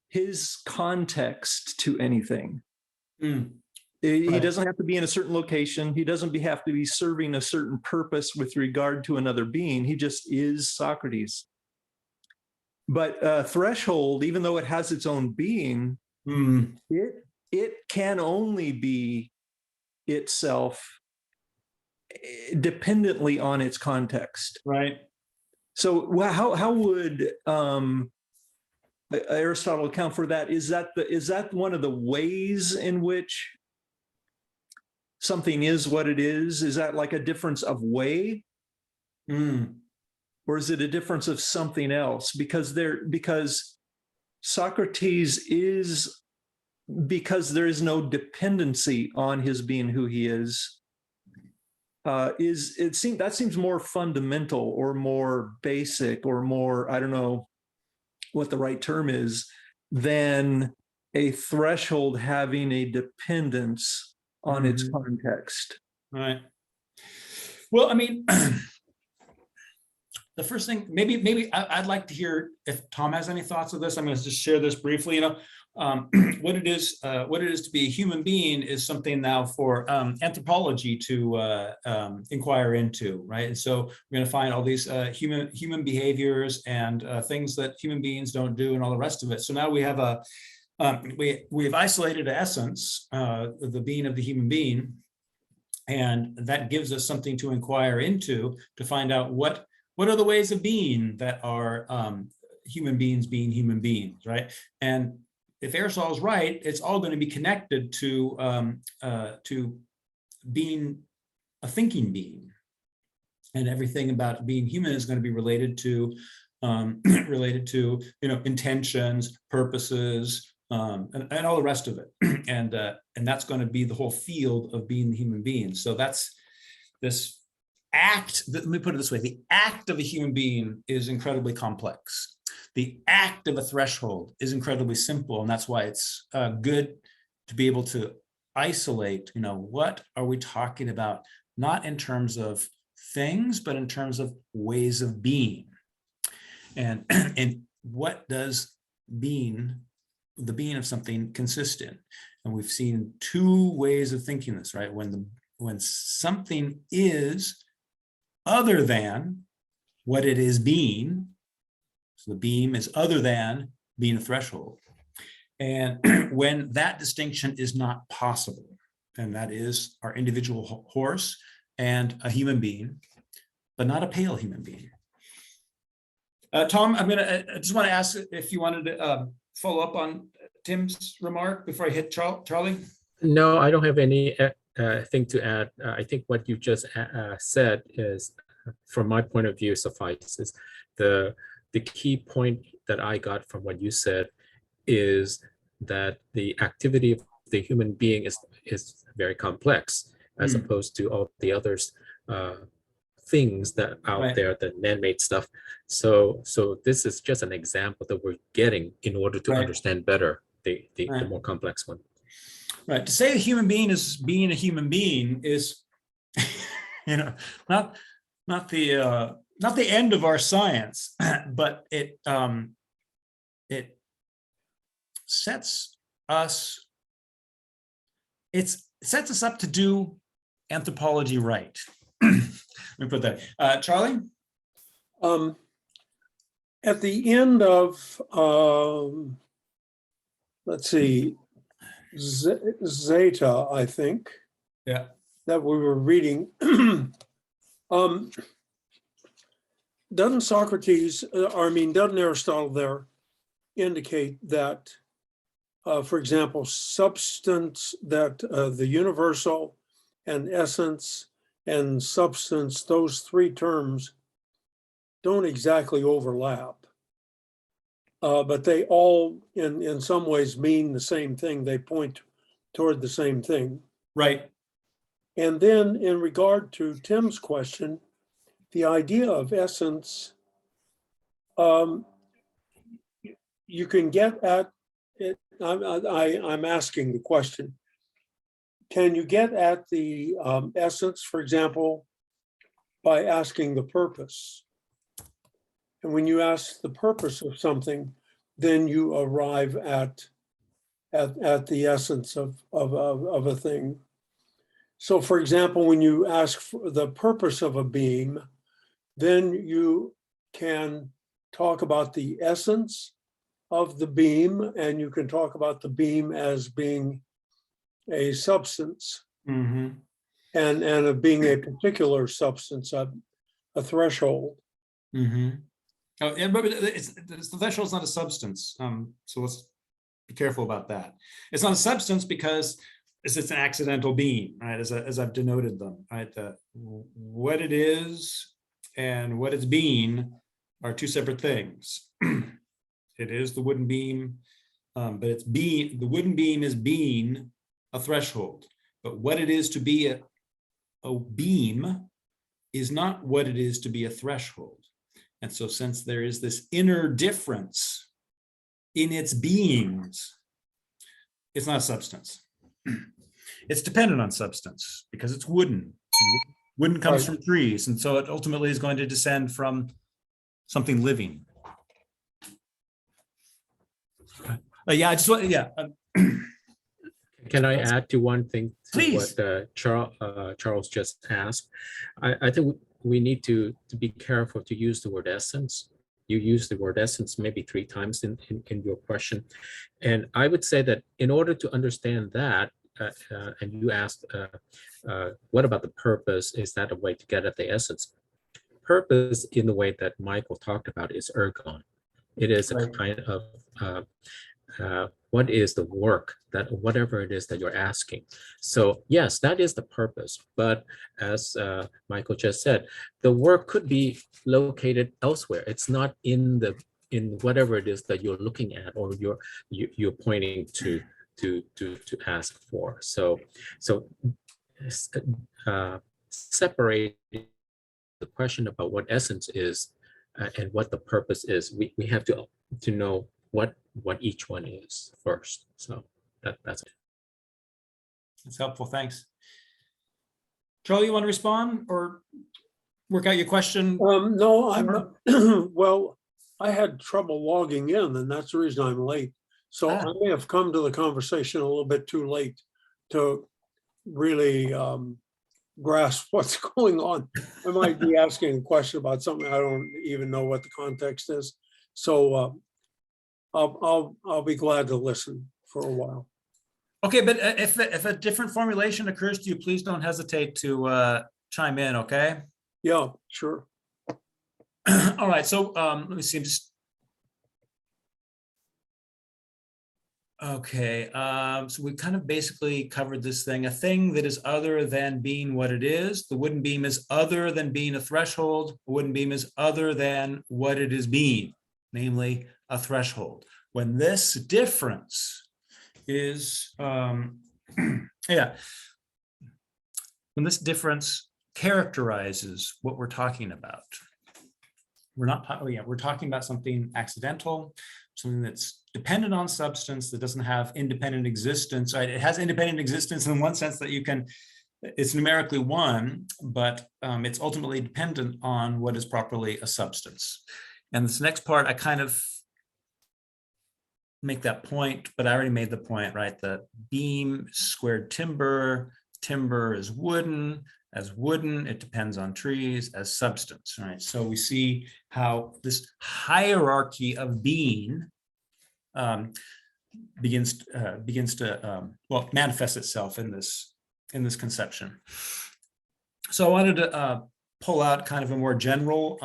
his context to anything. Mm, He right. doesn't have to be in a certain location. He doesn't have to be serving a certain purpose with regard to another being. He just is Socrates. But threshold, even though it has its own being, Mm, it can only be itself dependently on its context. right. So how would Aristotle account for that? Is that one of the ways in which something is what it is? Is that like a difference of way, Mm, or is it a difference of something else? Because Socrates is, because there is no dependency on his being who he is that seems more fundamental or more basic or more, I don't know what the right term is, than a threshold having a dependence on its mhm, context. right. Well, I mean, the first thing, maybe I'd like to hear if Tom has any thoughts of this. I'm going to just share this briefly. What it is to be a human being is something now for anthropology to inquire into, right? And so we're going to find all these human behaviors and things that human beings don't do, and all the rest of it. So now we have we've isolated essence, the being of the human being, and that gives us something to inquire into to find out what are the ways of being that are human beings being human beings, right? And if Aristotle is right, it's all going to be connected to being a thinking being, and everything about being human is going to be related to intentions, purposes, and all the rest of it, and that's going to be the whole field of being the human being. So that's this act. Let me put it this way: the act of a human being is incredibly complex. The act of a threshold is incredibly simple, and that's why it's good to be able to isolate. What are we talking about? Not in terms of things, but in terms of ways of being. And what does the being of something consist in? And we've seen two ways of thinking this, right? When something is other than what it is being, so the being is other than being a threshold. And when that distinction is not possible, and that is our individual horse and a human being, but not a pale human being. Tom, I just want to ask if you wanted to follow up on Tim's remark before I hit Charlie. No, I don't have any thing to add. I think what you just said is, from my point of view, suffices. The key point that I got from what you said is that the activity of the human being is very complex, as opposed to all the others things that out Right. there, the man-made stuff. So this is just an example that we're getting in order to Right. understand better the Right. more complex one. Right. To say a human being is being a human being is, not the end of our science, but it sets us up to do anthropology right. Let me put that. Charlie? At the end of, let's see, Zeta, I think, Yeah. that we were reading, doesn't Socrates, doesn't Aristotle there indicate that, for example, substance, that the universal and essence and substance, those three terms don't exactly overlap, but they all, in some ways, mean the same thing. They point toward the same thing. Right. And then in regard to Tim's question, the idea of essence, you can get at it. I'm asking the question. Can you get at the essence, for example, by asking the purpose? And when you ask the purpose of something, then you arrive at the essence of a thing. So for example, when you ask for the purpose of a beam, then you can talk about the essence of the beam, and you can talk about the beam as being a substance, Mhm. and of being a particular substance, a threshold. Mhm. Oh, yeah, but the threshold's not a substance. So let's be careful about that. It's not a substance because it's an accidental being, right? As I've denoted them, right? What it is and what it's being are two separate things. It is the wooden beam, but the wooden beam is being a threshold. But what it is to be a beam is not what it is to be a threshold. And so since there is this inner difference in its beings, it's not a substance. It's dependent on substance because it's wooden. Wooden comes Right. from trees, and so it ultimately is going to descend from something living. Yeah, I just want, yeah. Can I add to one thing to Please. what Charles just asked? I think we need to be careful to use the word essence. You use the word essence maybe 3 times in your question. And I would say that in order to understand that, and you asked, what about the purpose? Is that a way to get at the essence? Purpose in the way that Michael talked about is ergon. It is a Right. kind of what is the work, that whatever it is that you're asking. So yes, that is the purpose. But as Michael just said, the work could be located elsewhere. It's not in whatever it is that you're looking at or you're pointing to ask for. So separate the question about what essence is and what the purpose is. We have to know what each one is first. So that's it. That's helpful. Thanks. Charlie, you want to respond or work out your question? No, I'm, well, I had trouble logging in, and that's the reason I'm late. So I may have come to the conversation a little bit too late to really grasp what's going on. I might be asking a question about something I don't even know what the context is. So I'll be glad to listen for a while. Okay, but if a different formulation occurs to you, please don't hesitate to chime in, okay? Yeah, sure. All right, so let me see, I'm just. Okay, so we kind of basically covered this thing, a thing that is other than being what it is. The wooden beam is other than being a threshold. A wooden beam is other than what it is being, namely a threshold. When this difference is, yeah, when this difference characterizes what we're talking about, we're talking about something accidental, something that's dependent on substance that doesn't have independent existence. Right? It has independent existence in one sense that it's numerically one, but it's ultimately dependent on what is properly a substance. And this next part, I kind of make that point, but I already made the point, right? The beam, squared timber, timber is wooden. As wooden, it depends on trees. As substance, right? So we see how this hierarchy of being begins to well, manifest itself in this conception. So I wanted to pull out kind of a more general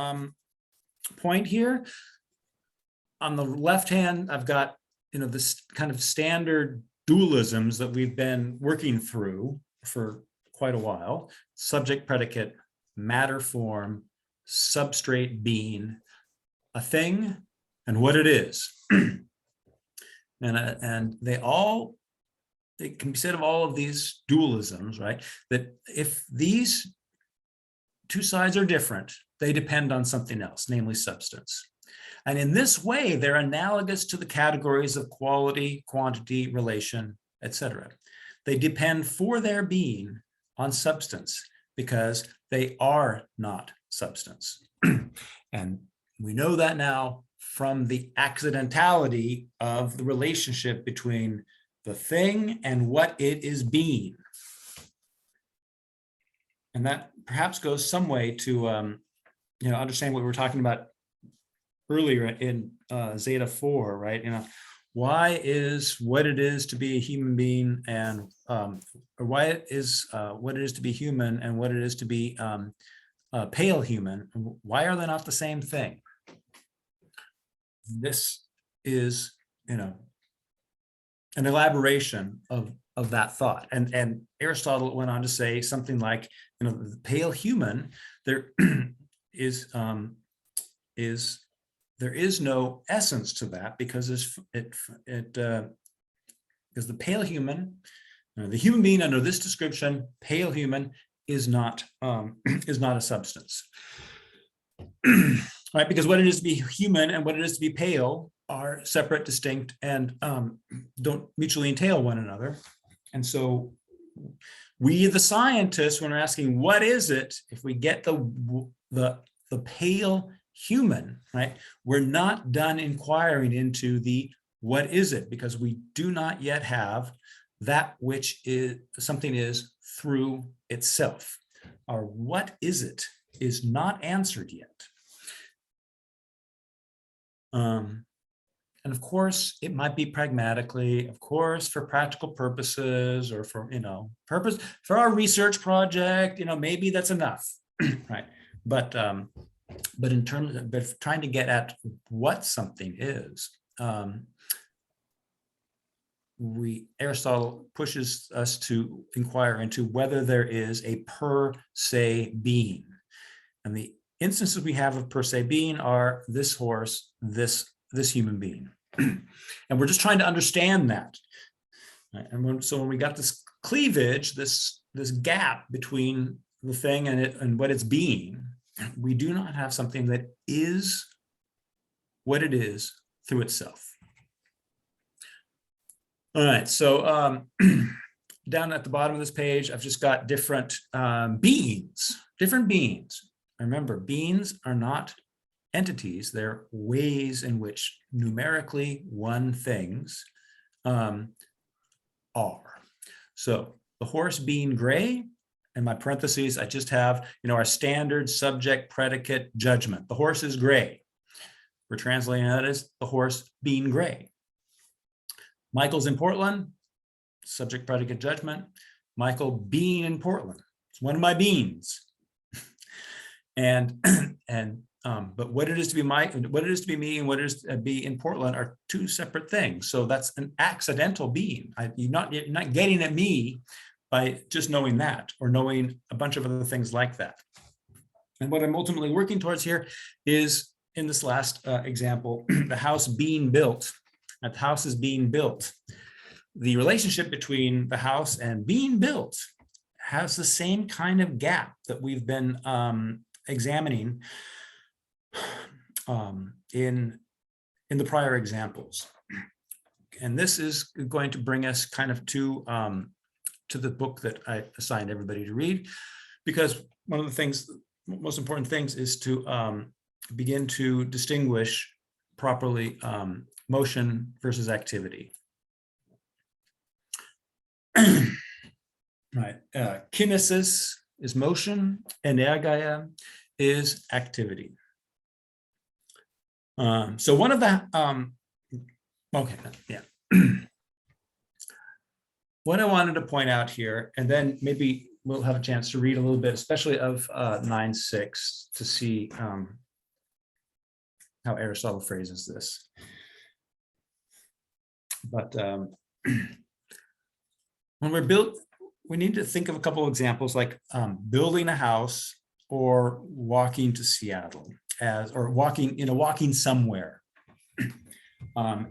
point here. On the left hand, I've got this kind of standard dualisms that we've been working through for quite a while: subject, predicate, matter, form, substrate, being, a thing, and what it is. And it can be said of all of these dualisms, right, that if these two sides are different, they depend on something else, namely substance. And in this way, they're analogous to the categories of quality, quantity, relation, etc. They depend for their being on substance because they are not substance. And We know that now from the accidentality of the relationship between the thing and what it is being. And that perhaps goes some way to understand what we were talking about earlier in Zeta 4, right? Why is what it is to be a human being and or why it is what it is to be human and what it is to be pale human, why are they not the same thing? This is, an elaboration of that thought. And Aristotle went on to say something like, the pale human, there is there is no essence to that because because the pale human, the human being under this description, pale human, is not a substance. Right, because what it is to be human and what it is to be pale are separate, distinct, and don't mutually entail one another. And so we, the scientists, when we're asking what is it, if we get the pale human, right, we're not done inquiring into the what is it, because we do not yet have that which is something is through itself. Our what is it is not answered yet. And of course, it might be pragmatically, of course, for practical purposes or for, purpose for our research project, maybe that's enough, right? But in terms of trying to get at what something is, Aristotle pushes us to inquire into whether there is a per se being. And the instances we have of per se being are this horse, this human being. And we're just trying to understand that. Right? And so when we got this cleavage, this gap between the thing and it and what it's being, we do not have something that is what it is through itself. All right, so down at the bottom of this page, I've just got different beings. Remember, beings are not entities, they're ways in which numerically one things are. So the horse being gray, in my parentheses, I just have, our standard subject predicate judgment. The horse is gray. We're translating that as the horse being gray. Michael's in Portland, subject predicate judgment. Michael being in Portland. It's one of my beings. But what it is to be what it is to be me and what it is to be in Portland are two separate things. So that's an accidental being. You're not getting at me by just knowing that or knowing a bunch of other things like that. And what I'm ultimately working towards here is, in this last example, the house being built. That the house is being built. The relationship between the house and being built has the same kind of gap that we've been examining in the prior examples. And this is going to bring us kind of to the book that I assigned everybody to read, because one of the things, most important things, is to begin to distinguish properly motion versus activity. Right, kinesis is motion, energia is activity. So one of the what I wanted to point out here, and then maybe we'll have a chance to read a little bit, especially of 9.6, to see how Aristotle phrases this. But when we're built, we need to think of a couple of examples, like building a house or walking to Seattle, or walking somewhere,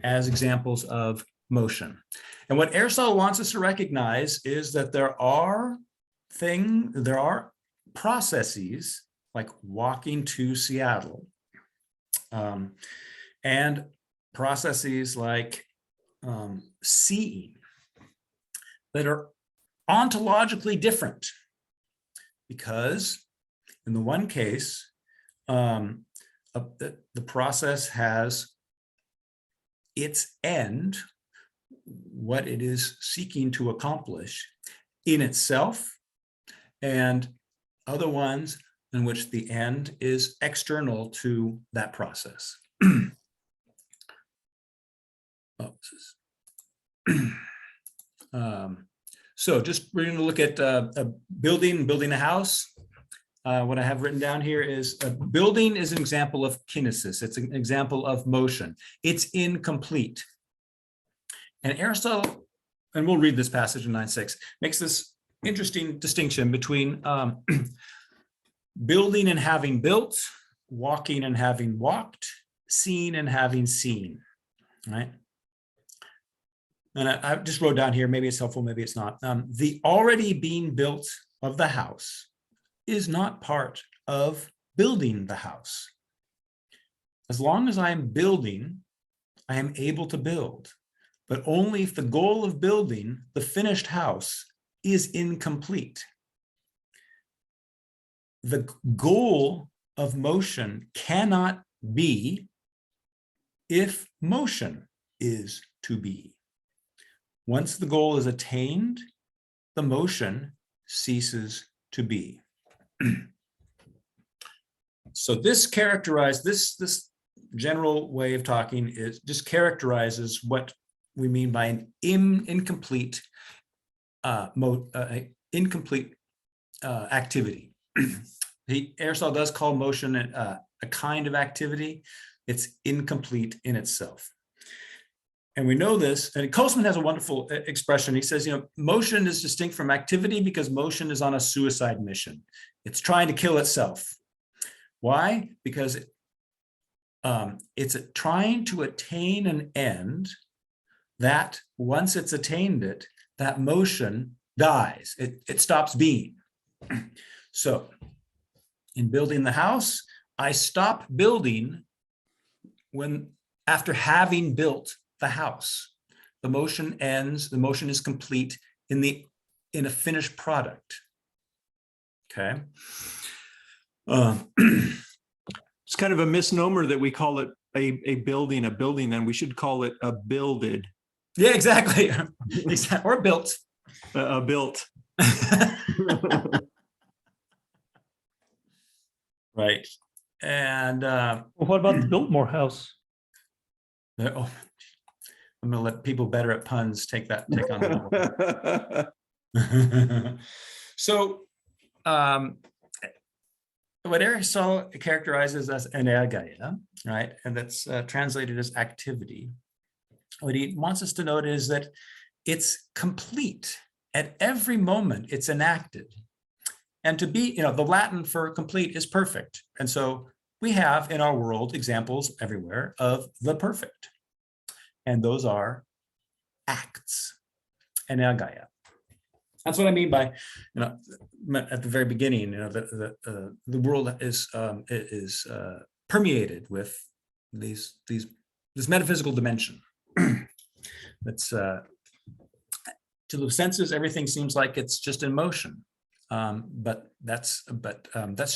as examples of motion. And what Aristotle wants us to recognize is that there are processes like walking to Seattle, and processes like seeing, that are ontologically different, because in the one case, the process has its end, what it is seeking to accomplish in itself, and other ones in which the end is external to that process. Oh, so just we're going to look at building a house. What I have written down here is a building is an example of kinesis. It's an example of motion. It's incomplete. And Aristotle, and we'll read this passage in 9:6, makes this interesting distinction between building and having built, walking and having walked, seen and having seen, right? And I just wrote down here, maybe it's helpful, maybe it's not. The already being built of the house is not part of building the house. As long as I am building, I am able to build, but only if the goal of building the finished house is incomplete. The goal of motion cannot be if motion is to be. Once the goal is attained, the motion ceases to be. So this general way of talking is just characterizes what we mean by an incomplete activity. Aristotle does call motion a kind of activity. It's incomplete in itself. And we know this, and Kosman has a wonderful expression. He says, motion is distinct from activity because motion is on a suicide mission. It's trying to kill itself. Why? Because it's trying to attain an end that once it's attained it, that motion dies. It stops being. So in building the house, I stop building after having built the house. The motion ends, the motion is complete in a finished product. Okay. It's kind of a misnomer that we call it a building, and we should call it a builded. Yeah, exactly. Or built. Built. Right. And Well, what about the Biltmore house? I'm going to let people better at puns take on that one. So what Aristotle characterizes as energeia, right, and that's translated as activity, what he wants us to note is that it's complete. At every moment, it's enacted. And to be, the Latin for complete is perfect. And so we have in our world examples everywhere of the perfect. And those are acts, energeia. That's what I mean by, at the very beginning, the world is permeated with this metaphysical dimension. That's to the senses, everything seems like it's just in motion, but that's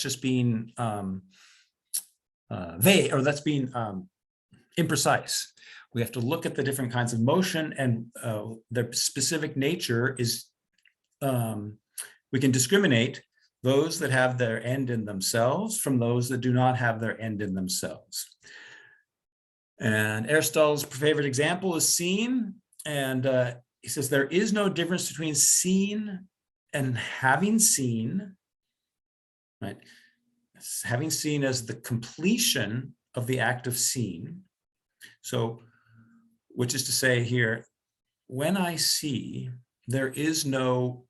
just being vague, or that's being imprecise. We have to look at the different kinds of motion, and their specific nature is, we can discriminate those that have their end in themselves from those that do not have their end in themselves. And Aristotle's favorite example is seen, and he says there is no difference between seen and having seen, right? Having seen as the completion of the act of seeing. So, which is to say here, when I see, there is no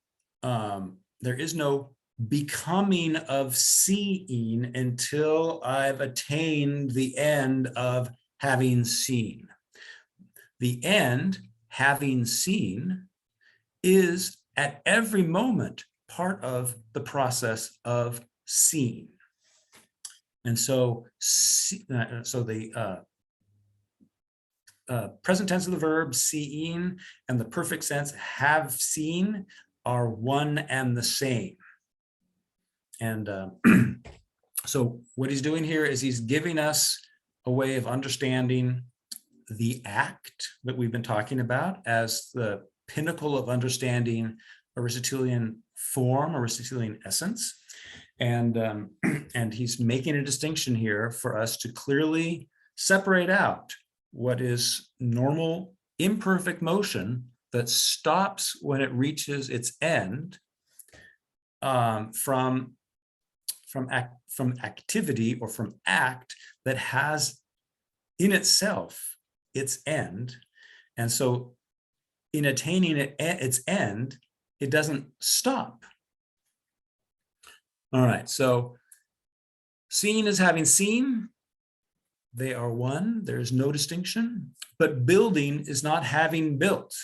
becoming of seeing until I've attained the end of having seen. The end, having seen, is at every moment part of the process of seeing. And so, the present tense of the verb seeing and the perfect sense have seen are one and the same. And So what he's doing here is he's giving us a way of understanding the act that we've been talking about as the pinnacle of understanding Aristotelian form, Aristotelian essence. And, and he's making a distinction here for us to clearly separate out what is normal, imperfect motion that stops when it reaches its end, from activity or from act that has in itself its end. And so in attaining its end, it doesn't stop. All right, so seeing is having seen. They are one, there's no distinction, but building is not having built,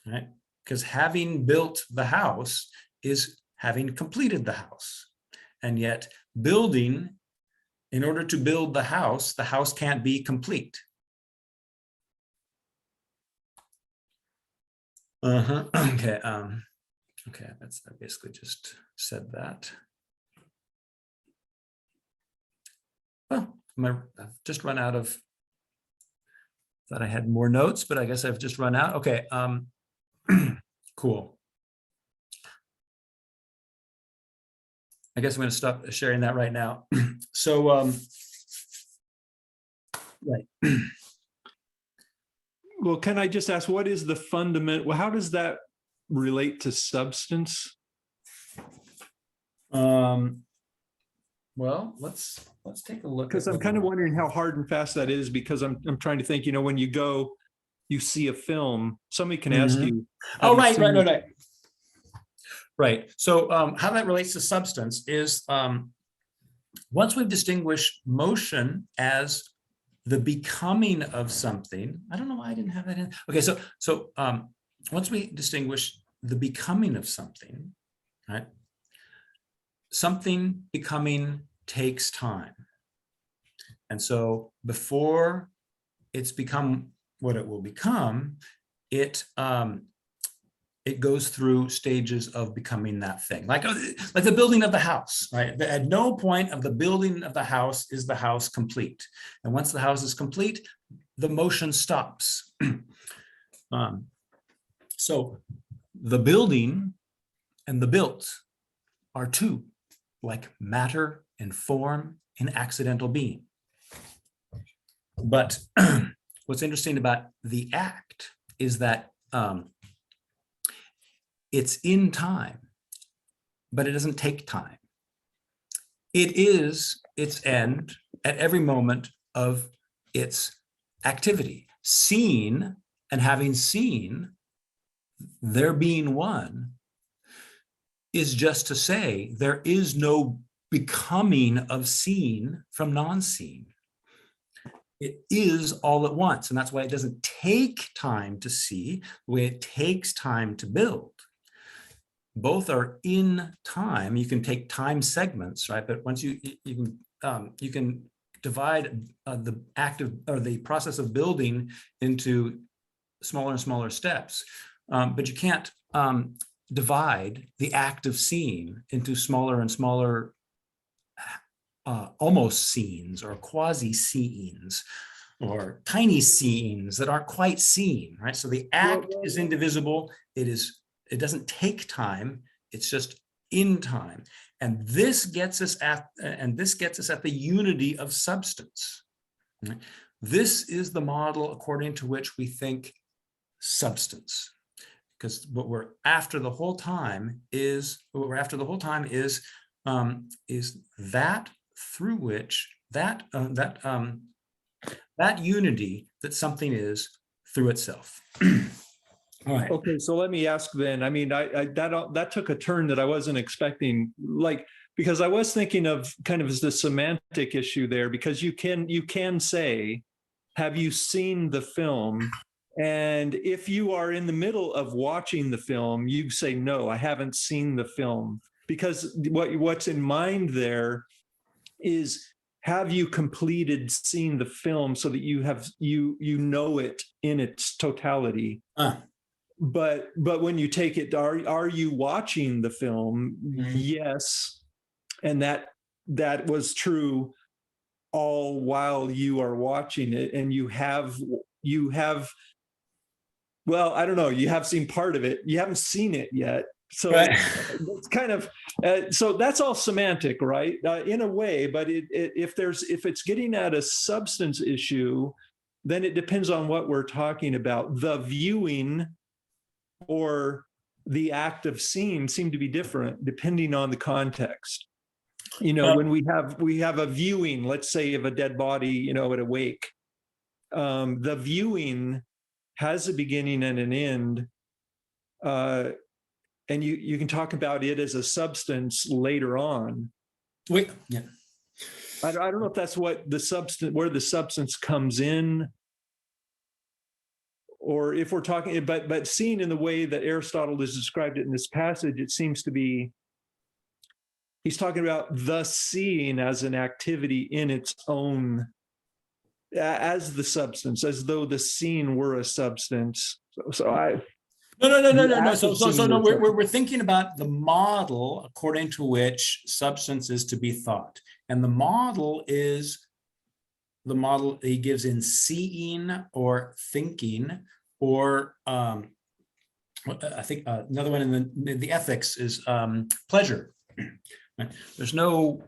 right? Because having built the house is having completed the house. And yet building, in order to build the house can't be complete. Okay, okay, I basically just said that. Oh, I've just run out of, thought I had more notes, but I guess I've just run out. Okay, cool. I guess I'm going to stop sharing that right now. So, right. Well, can I just ask, what is the fundament? Well, how does that relate to substance? Well, let's take a look. Because I'm kind of wondering how hard and fast that is, because I'm trying to think, when you go, you see a film, somebody can ask you. Oh, right. Right. So how that relates to substance is once we've distinguished motion as the becoming of something, I don't know why I didn't have that in. Okay, so once we distinguish the becoming of something, right? Something becoming takes time. And so before it's become what it will become, it goes through stages of becoming that thing, like the building of the house, right? At no point of the building of the house is the house complete. And once the house is complete, the motion stops. So the building and the built are two, like matter and form and accidental being. But what's interesting about the act is that it's in time, but it doesn't take time. It is its end at every moment of its activity. Seeing and having seen, there being one, is just to say there is no becoming of seen from non-seen. It is all at once, and that's why it doesn't take time to see the way it takes time to build. Both are in time. You can take time segments, right? But once you can divide the active or the process of building into smaller and smaller steps, but you can't divide the act of seeing into smaller and smaller almost scenes or quasi-scenes or tiny scenes that aren't quite seen, right? So the act is indivisible. It doesn't take time. It's just in time. And this gets us at the unity of substance. Right? This is the model according to which we think substance. Because what we're after the whole time is that through which that unity that something is through itself. All right. Okay, so let me ask then. I mean, that took a turn that I wasn't expecting. Because I was thinking of kind of the semantic issue there. Because you can say, "Have you seen the film?" And if you are in the middle of watching the film, you say, "No, I haven't seen the film." Because what's in mind there is, have you completed seeing the film so that you know it in its totality? But when you take it, are you watching the film? Yes. And that that was true all while you are watching it, and you have, well, I don't know, you have seen part of it, you haven't seen it yet. So Right. it's kind of, so that's all semantic, right? In a way, but if it's getting at a substance issue, then it depends on what we're talking about. The viewing or the act of seeing seem to be different depending on the context. When we have a viewing, let's say, of a dead body, at a wake, the viewing has a beginning and an end. And you can talk about it as a substance later on. Wait, yeah. I don't know if that's what where the substance comes in, or if we're talking, but seeing in the way that Aristotle has described it in this passage, it seems to be, he's talking about the seeing as an activity in its own, as the substance, as though the seeing were a substance. No. So no, we're thinking about the model according to which substance is to be thought. And the model is the model he gives in seeing or thinking, or I think another one in the ethics is pleasure. Right? There's no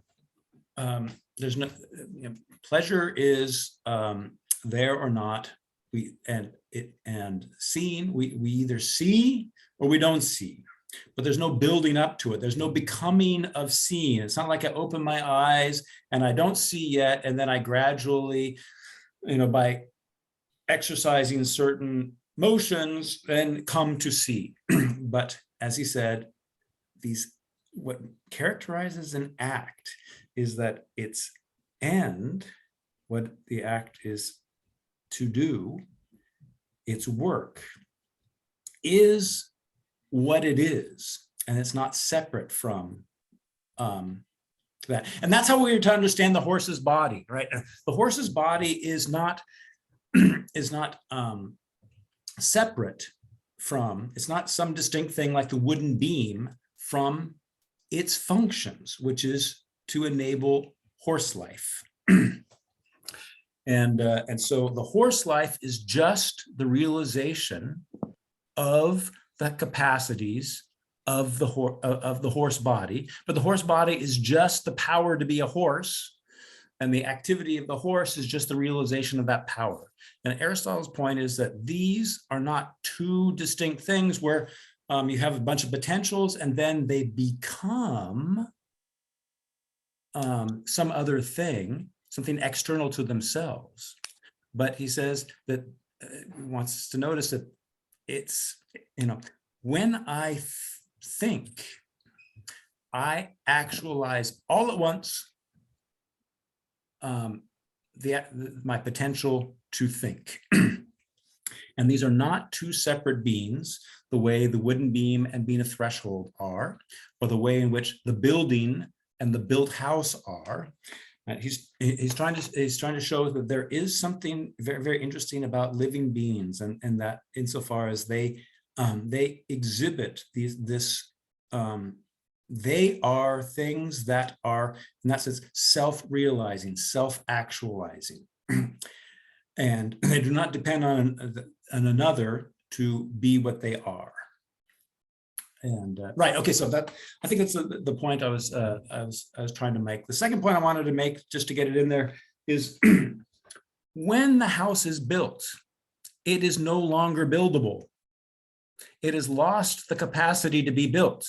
pleasure is there or not. And seeing, we either see or we don't see, but there's no building up to it. There's no becoming of seeing. It's not like I open my eyes and I don't see yet, and then I gradually, by exercising certain motions, then come to see. But as he said, what characterizes an act is that its end, what the act is to do, its work, is what it is, and it's not separate from that. And that's how we're to understand the horse's body, right? The horse's body is not separate from, it's not some distinct thing like the wooden beam from its functions, which is to enable horse life. And so the horse life is just the realization of the capacities of the horse body, but the horse body is just the power to be a horse, and the activity of the horse is just the realization of that power. And Aristotle's point is that these are not two distinct things where you have a bunch of potentials and then they become some other thing, something external to themselves. But he says that he wants us to notice that it's, when I think, I actualize all at once my potential to think. And these are not two separate beings, the way the wooden beam and being a threshold are, or the way in which the building and the built house are. And he's trying to show that there is something very, very interesting about living beings, and that insofar as they exhibit they are things that are, in that sense, self-realizing, self-actualizing, and they do not depend on another to be what they are. And right, okay, so that, I think that's the point I was trying to make. The second point I wanted to make, just to get it in there, is when the house is built, it is no longer buildable. It has lost the capacity to be built.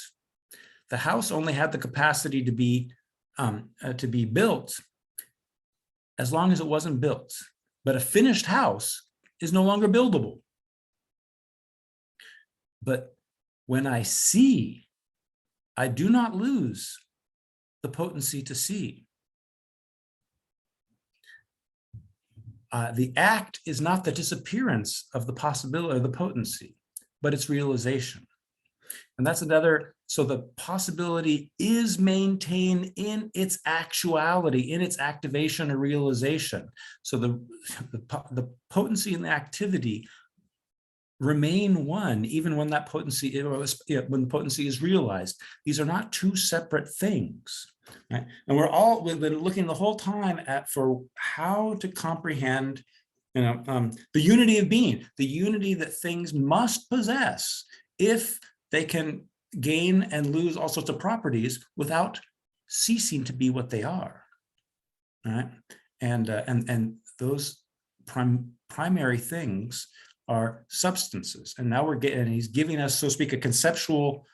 The house only had the capacity to be built as long as it wasn't built. But a finished house is no longer buildable. But when I see, I do not lose the potency to see. The act is not the disappearance of the possibility of the potency, but its realization. And that's another, so the possibility is maintained in its actuality, in its activation or realization. So the potency and the activity remain one, even when that potency, when the potency is realized. These are not two separate things, right? And we've been looking the whole time for how to comprehend, the unity of being, the unity that things must possess if they can gain and lose all sorts of properties without ceasing to be what they are, right? And those primary things are substances. And now he's giving us, so to speak, a conceptual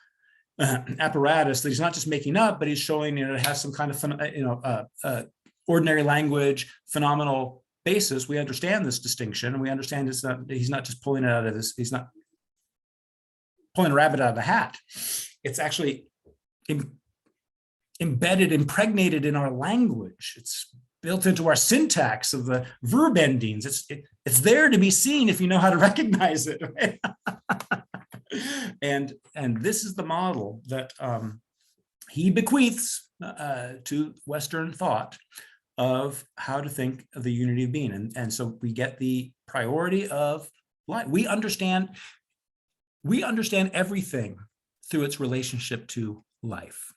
apparatus that he's not just making up, but he's showing, it has some kind of, ordinary language, phenomenal basis. We understand this distinction, and we understand he's not just pulling it out of this, he's not pulling a rabbit out of the hat. It's actually embedded, impregnated in our language. It's built into our syntax of the verb endings. It's there to be seen if you know how to recognize it. Right? and this is the model that he bequeaths to Western thought of how to think of the unity of being. And so we get the priority of life. We understand everything through its relationship to life.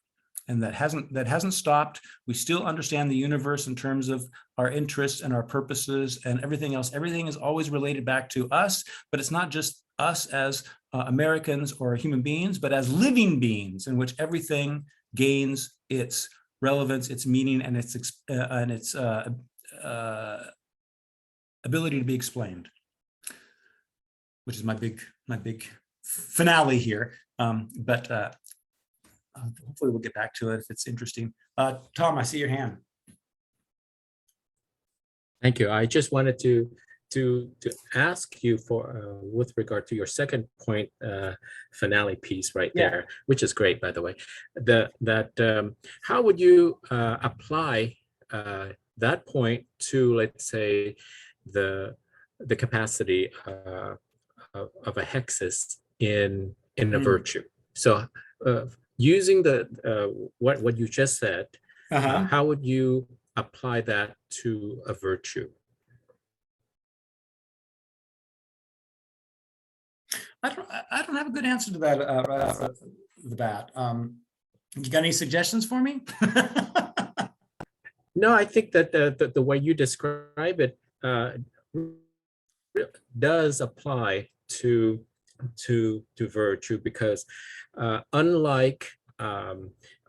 And that hasn't stopped. We still understand the universe in terms of our interests and our purposes and everything else. Everything is always related back to us, but it's not just us as Americans or human beings, but as living beings in which everything gains its relevance, its meaning, and its ability to be explained, which is my big finale here. Hopefully we'll get back to it if it's interesting. Tom, I see your hand. Thank you. I just wanted to ask you for with regard to your second point, finale piece right there, which is great, by the way. How would you apply that point to, let's say, the capacity of a hexis in a virtue? So using what you just said, how would you apply that to a virtue? I don't have a good answer to that right off the bat. You got any suggestions for me? No, I think that the way you describe it does apply to virtue, because unlike a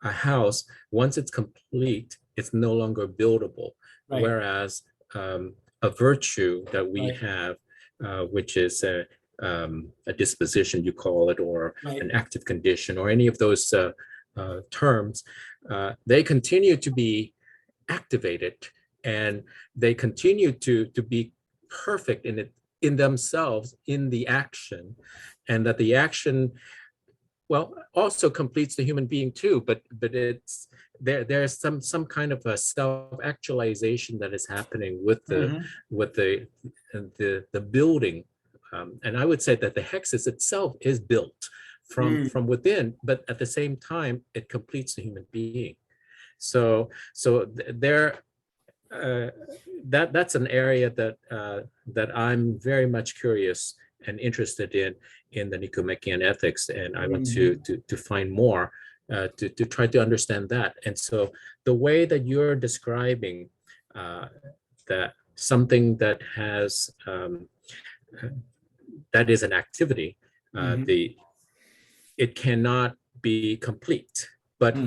house, once it's complete, it's no longer buildable. Right. Whereas a virtue that we have, which is a disposition, you call it, or an active condition, or any of those terms, they continue to be activated, and they continue to be perfect in themselves, in the action, and that the action, well, also completes the human being too, but it's there's some kind of a self-actualization that is happening with the building, and I would say that the hexis itself is built from within, but at the same time it completes the human being. So there. That's an area that I'm very much curious and interested in the Nicomachean ethics, and I want to find more to try to understand that. And so the way that you're describing that something that has that is an activity, it cannot be complete, but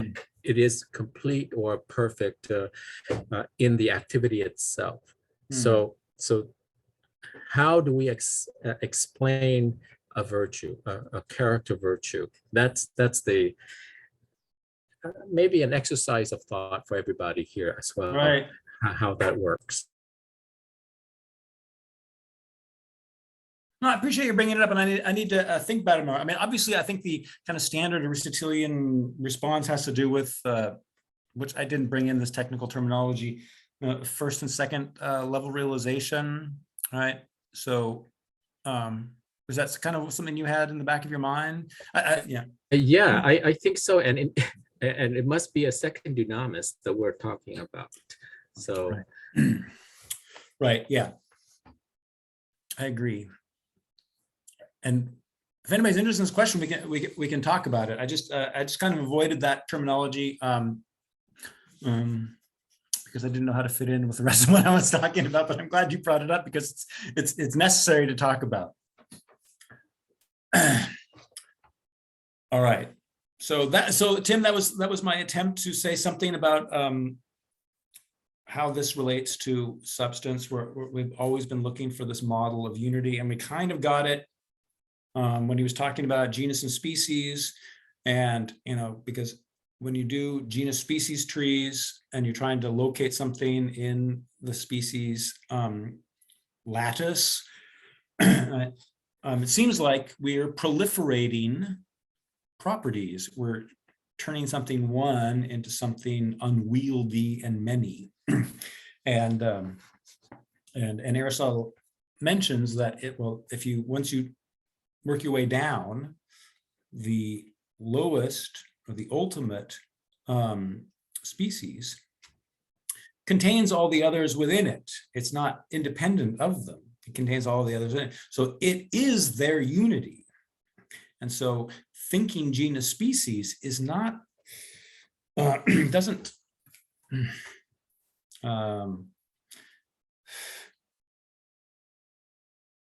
it is complete or perfect in the activity itself. So how do we explain a virtue, a character virtue? That's the maybe an exercise of thought for everybody here as well. Right. How that works. No, I appreciate you bringing it up, and I need to think about it more. I mean, obviously, I think the kind of standard Aristotelian response has to do with, which I didn't bring in this technical terminology, first and second level realization, right? So, was that kind of something you had in the back of your mind? Yeah. Yeah, I think so, and it must be a second dunamis that we're talking about. So, right. Yeah, I agree. and if anybody's interested in this question, we can talk about it. I just kind of avoided that terminology because I didn't know how to fit in with the rest of what I was talking about. But I'm glad you brought it up because it's necessary to talk about. All right. So Tim, that was my attempt to say something about how this relates to substance. We've always been looking for this model of unity, and we kind of got it when he was talking about genus and species. And, because when you do genus species trees and you're trying to locate something in the species lattice, it seems like we're proliferating properties. We're turning something one into something unwieldy and many. And Aristotle mentions that once you work your way down, the lowest or the ultimate species contains all the others within it. It's not independent of them. It contains all the others in it. So it is their unity. And so thinking genus species is not, doesn't,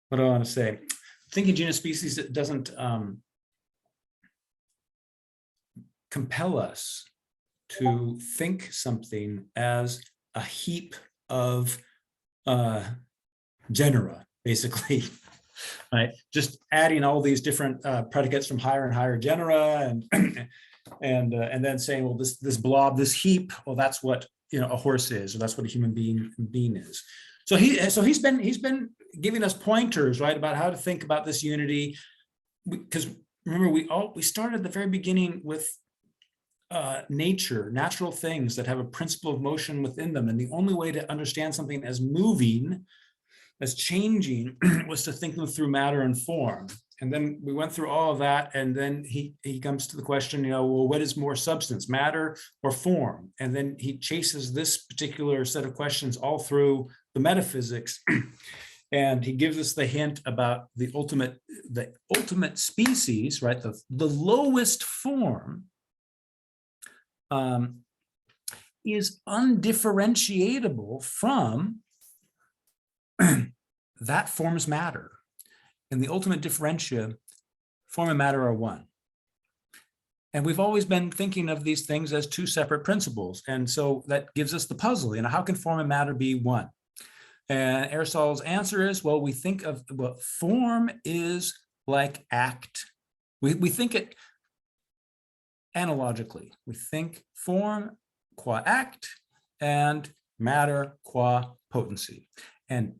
what do I want to say? Thinking genus species doesn't compel us to think something as a heap of genera, basically, right? Just adding all these different predicates from higher and higher genera, and then saying, well, this blob, this heap, well, that's what a horse is, or that's what a human being is. So he's been giving us pointers, right, about how to think about this unity, because remember we started at the very beginning with nature, natural things that have a principle of motion within them, and the only way to understand something as moving, as changing, was to think them through matter and form. And then we went through all of that, and then he comes to the question, well, what is more substance, matter or form? And then he chases this particular set of questions all through the metaphysics, and he gives us the hint about the ultimate species, right? The lowest form is undifferentiable from that form's matter. And the ultimate differentia, form and matter are one. And we've always been thinking of these things as two separate principles. And so that gives us the puzzle, how can form and matter be one? And Aristotle's answer is, well, we think of, form is like act. We think it analogically. We think form qua act and matter qua potency. And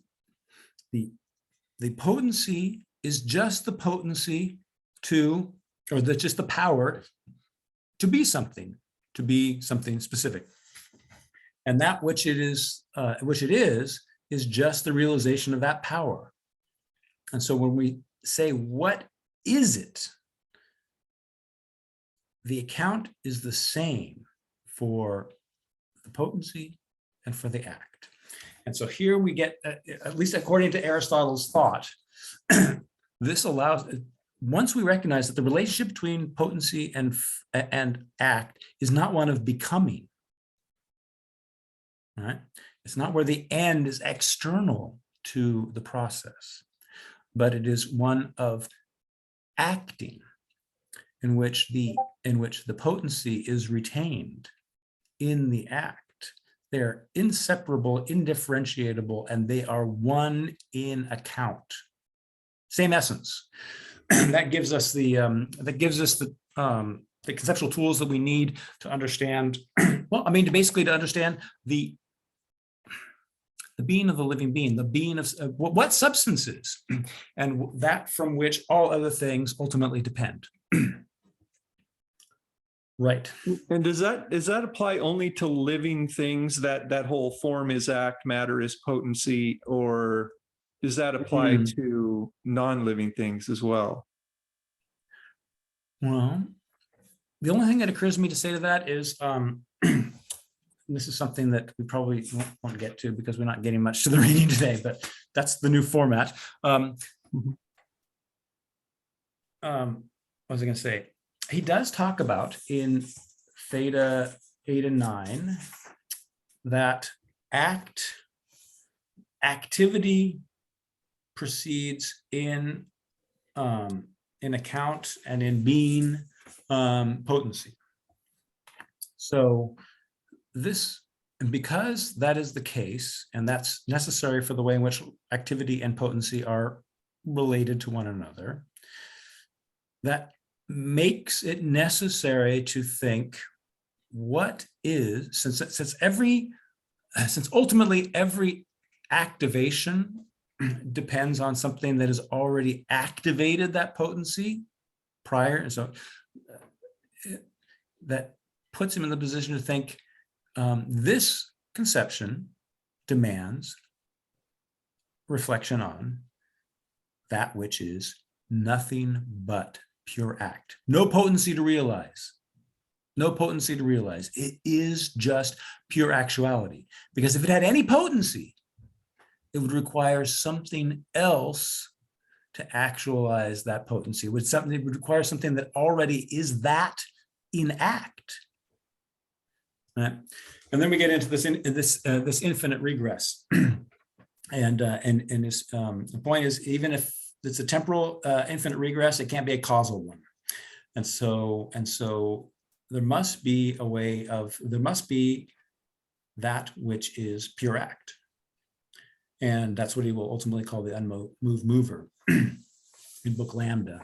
the potency is just the potency just the power to be something specific. And that which it is just the realization of that power. And so when we say, what is it? The account is the same for the potency and for the act. And so here we get, at least according to Aristotle's thought, this allows, once we recognize that the relationship between potency and act is not one of becoming, right? It's not where the end is external to the process, but it is one of acting, in which the potency is retained in the act. They're inseparable, indifferentiable, and they are one in account. Same essence. That gives us the conceptual tools that we need to understand. Well, I mean, to understand the being of the living being, the being of what substance is, and that from which all other things ultimately depend. Right. And does that apply only to living things, that whole form is act, matter is potency, or does that apply to non-living things as well? Well, the only thing that occurs to me to say to that is, this is something that we probably won't get to because we're not getting much to the reading today, but that's the new format. what was I going to say? He does talk about in Theta 8 and 9 that activity precedes in account and in being potency. So this, and because that is the case, and that's necessary for the way in which activity and potency are related to one another, that makes it necessary to think what is, since ultimately every activation depends on something that has already activated that potency prior, and so that puts him in the position to think this conception demands reflection on that which is nothing but pure act. No potency to realize. No potency to realize. It is just pure actuality. Because if it had any potency, it would require something else to actualize that potency. It would require something that already is that in act. Right? And then we get into this infinite regress. And the point is, even if it's a temporal infinite regress, it can't be a causal one. And so there must be a way of, there must be that which is pure act. And that's what he will ultimately call the unmoved mover in book Lambda.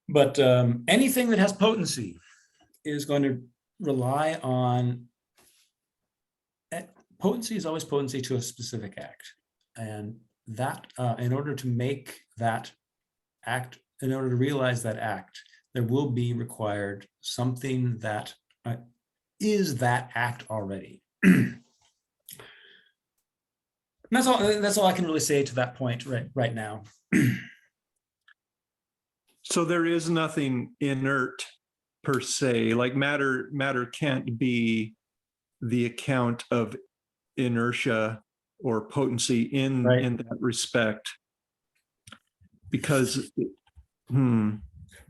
But anything that has potency is going to rely on, potency is always potency to a specific act. And that in order to make that act, in order to realize that act, there will be required something that is that act already. That's all I can really say to that point right now. So there is nothing inert per se, like matter can't be the account of inertia or potency in that respect, because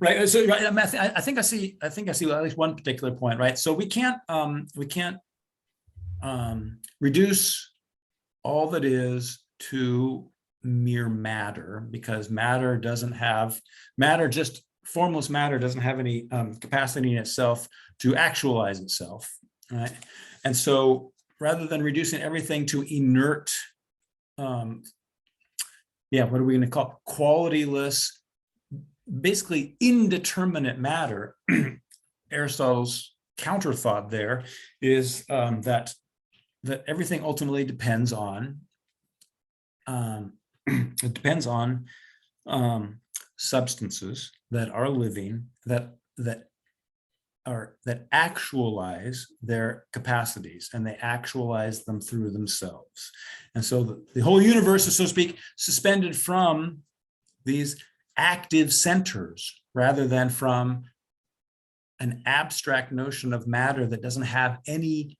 right. So right, I think I see at least one particular point, right? So we can't reduce all that is to mere matter, because formless matter doesn't have any capacity in itself to actualize itself, right? And so rather than reducing everything to inert, what are we going to call qualityless, basically indeterminate matter, Aristotle's counter thought there is that everything ultimately depends on substances that are living, that actualize their capacities, and they actualize them through themselves. And so the whole universe is, so to speak, suspended from these active centers rather than from an abstract notion of matter that doesn't have any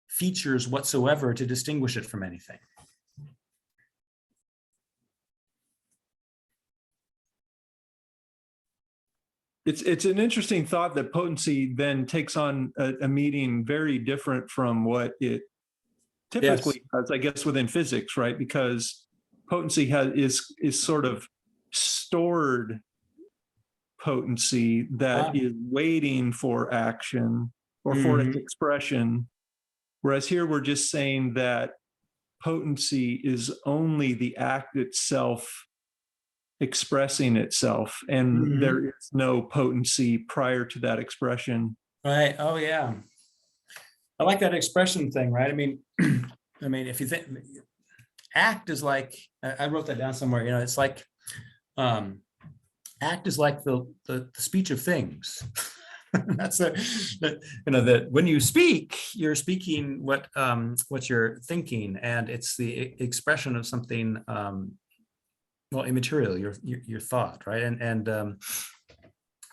features whatsoever to distinguish it from anything. It's an interesting thought that potency then takes on a meaning very different from what it typically has, I guess, within physics, right? Because potency is sort of stored potency that is waiting for action or for its expression. Whereas here we're just saying that potency is only the act itself expressing itself, and there is no potency prior to that expression. Right. Oh yeah. I like that expression thing, right? I mean, if you think act is like, I wrote that down somewhere, it's like act is like the speech of things. That's that when you speak, you're speaking what you're thinking, and it's the expression of something immaterial, your thought, right?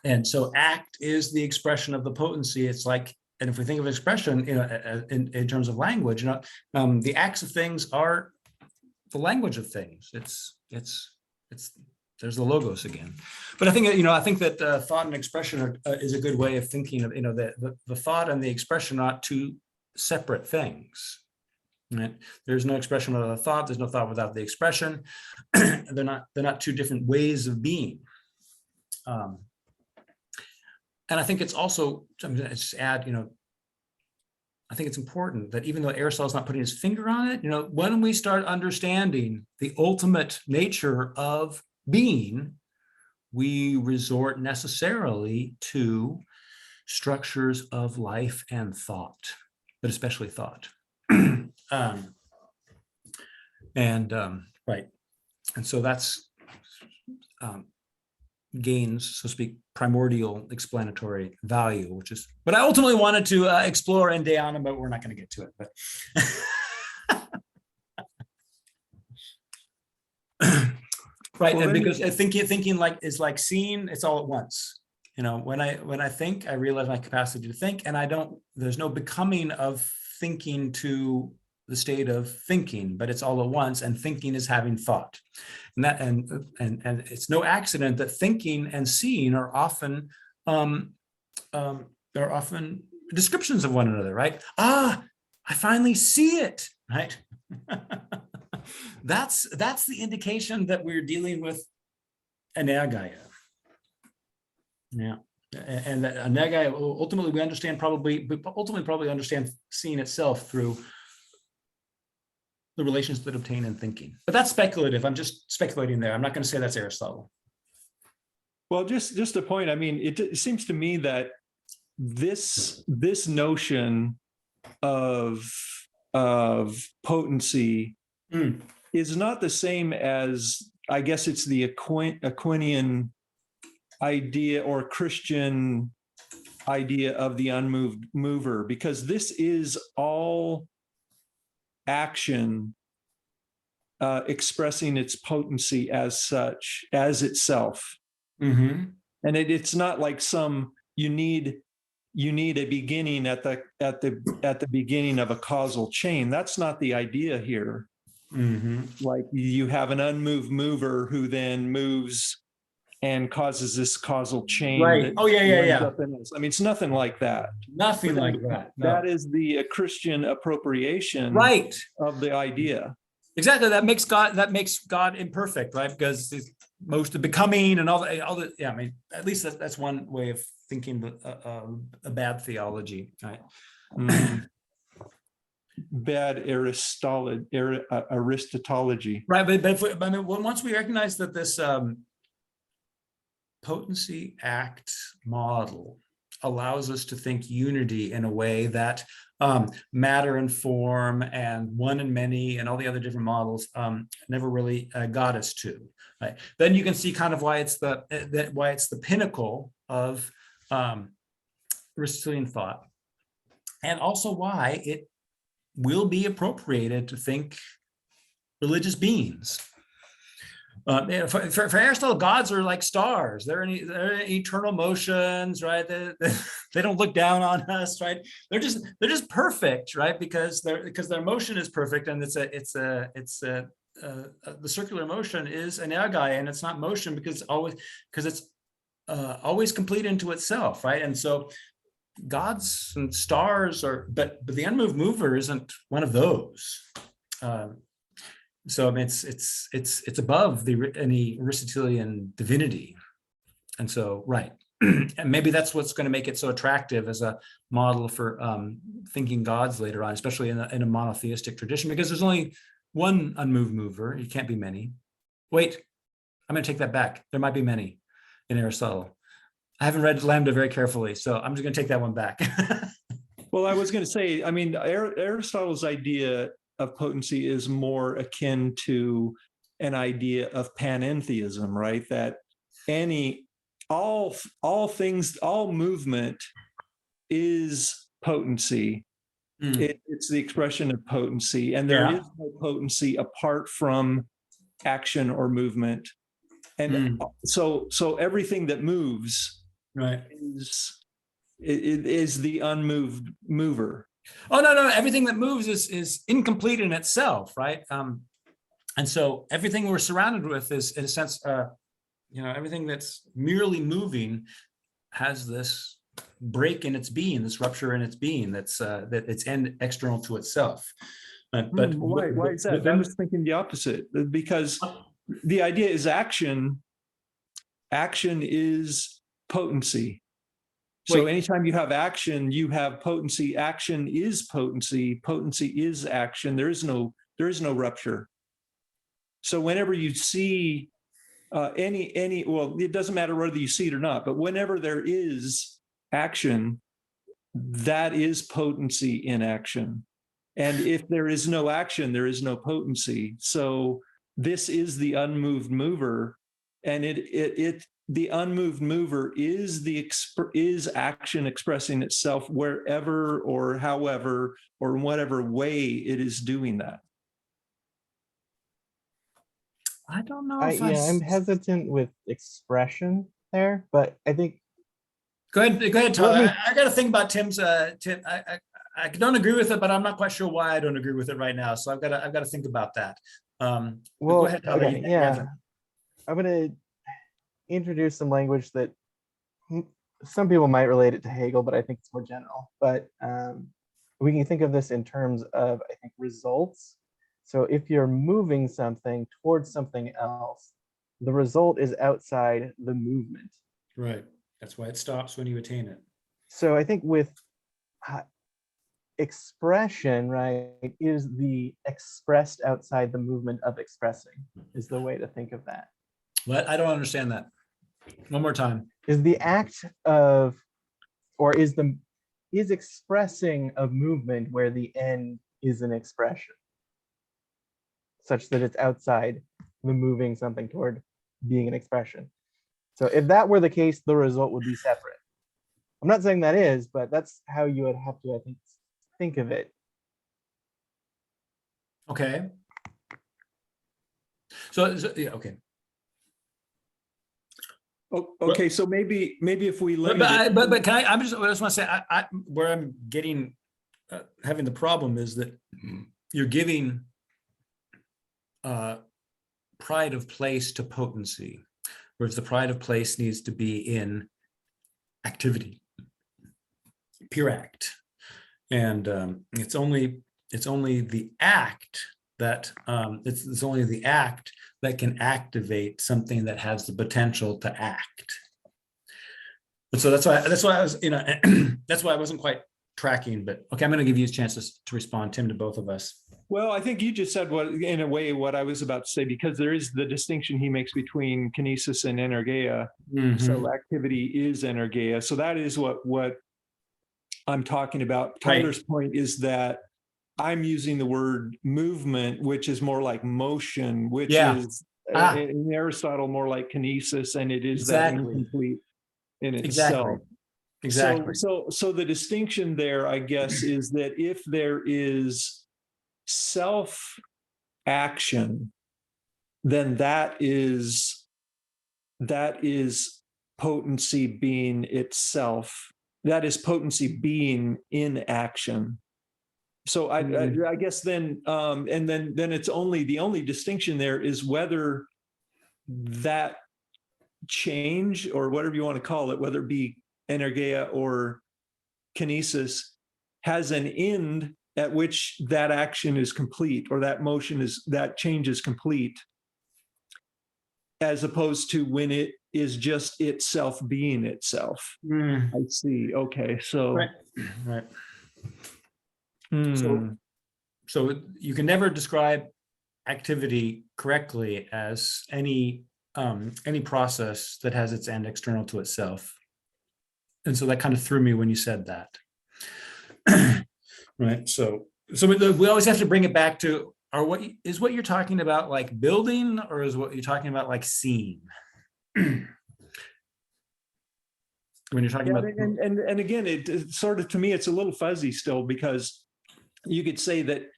And so act is the expression of the potency. It's like, and if we think of expression, in terms of language, the acts of things are the language of things. It's there's the logos again. But I think, I think that thought and expression is a good way of thinking of, the thought and the expression are not two separate things. Right? There's no expression without a thought. There's no thought without the expression. They're not two different ways of being. And I think it's also, I'm going to just add, I think it's important that even though Aristotle's not putting his finger on it, when we start understanding the ultimate nature of being, we resort necessarily to structures of life and thought, but especially thought. Right. And so that's gains, so to speak, primordial explanatory value, which is what I ultimately wanted to explore in Dhyana, but we're not going to get to it. But right, Well, and because thinking like is like seeing, it's all at once. When I think, I realize my capacity to think, and there's no becoming of thinking to the state of thinking, but it's all at once, and thinking is having thought. And that and it's no accident that thinking and seeing are often descriptions of one another, right? I finally see it, right? That's the indication that we're dealing with anergaia. Yeah. And that anergaia, ultimately we understand probably understand seeing itself through the relations that obtain in thinking. But that's speculative. I'm just speculating there. I'm not going to say that's Aristotle. Well, just a point. I mean, it seems to me that this notion of potency is not the same as, I guess it's the Aquinian idea or Christian idea of the unmoved mover, because this is all action expressing its potency as such, as itself. Mm-hmm. And it's not like you need a beginning at the beginning of a causal chain. That's not the idea here. Mm-hmm. Like you have an unmoved mover who then moves and causes this causal chain. Right. Oh, yeah. I mean, it's nothing like that. Nothing like that. No. That is the Christian appropriation, right, of the idea. Exactly. That makes God imperfect, right? Because most of becoming and all the yeah. I mean, at least that's one way of thinking a bad theology, right? Bad Aristotology. Right, but I mean, once we recognize that this potency act model allows us to think unity in a way that matter and form and one and many and all the other different models never really got us to. Right? Then you can see kind of why it's the pinnacle of Aristotelian thought, and also why it will be appropriated to think religious beings. For Aristotle, gods are like stars. They're in eternal motions, right? They don't look down on us, right? They're just perfect, right? Because their motion is perfect, and the circular motion is anergaia, and it's not motion because it's always complete into itself, right? And so gods and stars but the unmoved mover isn't one of those. So I mean, it's above any Aristotelian divinity, and so right, and maybe that's what's going to make it so attractive as a model for thinking gods later on, especially in a monotheistic tradition, because there's only one unmoved mover. You can't be many. Wait, I'm going to take that back. There might be many in Aristotle. I haven't read Lambda very carefully, so I'm just going to take that one back. Well, I was going to say, I mean, Aristotle's idea of potency is more akin to an idea of panentheism, right? That all things, all movement is potency. It's the expression of potency, and there is no potency apart from action or movement. And so everything that moves, right, is the unmoved mover. Oh, no, everything that moves is incomplete in itself, right? And so everything we're surrounded with is, in a sense, everything that's merely moving has this break in its being, this rupture in its being, that it's external to itself. But Why is that? I was thinking the opposite, because the idea is action. Action is potency. So Wait. anytime you have action, you have potency. Action is potency. Potency is action. There is no rupture. So whenever you see well, it doesn't matter whether you see it or not, but whenever there is action, that is potency in action. And if there is no action, there is no potency. So this is the unmoved mover, and the unmoved mover is action expressing itself wherever or however or in whatever way it is doing that. I don't know I'm hesitant with expression there, but I think Go ahead, Tyler. Let me- I got to think about Tim's. Tim, I don't agree with it, but I'm not quite sure why I don't agree with it right now. So I've got to think about that. But go ahead, Tyler. okay, yeah, I'm gonna introduce some language that some people might relate it to Hegel, but I think it's more general. But we can think of this in terms of, I think, results. So if you're moving something towards something else, the result is outside the movement. Right. That's why it stops when you attain it. So I think with expression, right, is the expressed outside the movement of expressing, is the way to think of that. What? I don't understand that. One more time. Is the act of, or is expressing a movement where the end is an expression, such that it's outside the moving something toward being an expression. So if that were the case, the result would be separate. I'm not saying that is, but that's how you would have to, I think of it. Okay. So yeah, okay. Oh, okay, so maybe if we limit But can I just want to say, I where I'm getting having the problem is that you're giving pride of place to potency, whereas the pride of place needs to be in activity, pure act, and it's only the act that it's only the act that can activate something that has the potential to act. And so that's why I was, that's why I wasn't quite tracking, but okay, I'm going to give you a chance to respond, Tim, to both of us. Well, I think you just said in a way what I was about to say, because there is the distinction he makes between kinesis and energeia. Mhm. So activity is energeia. So that is what I'm talking about. Tyler's point is that I'm using the word movement, which is more like motion, which is in Aristotle more like kinesis, and it is that incomplete in itself. Exactly. So the distinction there, I guess, is that if there is self action, then that is potency being itself. That is potency being in action. So I guess then and then it's only the only distinction there is whether that change, or whatever you want to call it, whether it be energeia or kinesis, has an end at which that action is complete, or that change is complete, as opposed to when it is just itself being itself. I see. Okay. So right. So you can never describe activity correctly as any process that has its end external to itself. And so that kind of threw me when you said that. Right. So we always have to bring it back to, what you're talking about like building, or is what you're talking about like seeing? When you're talking about, and again, it sort of, to me, it's a little fuzzy still, because you could say that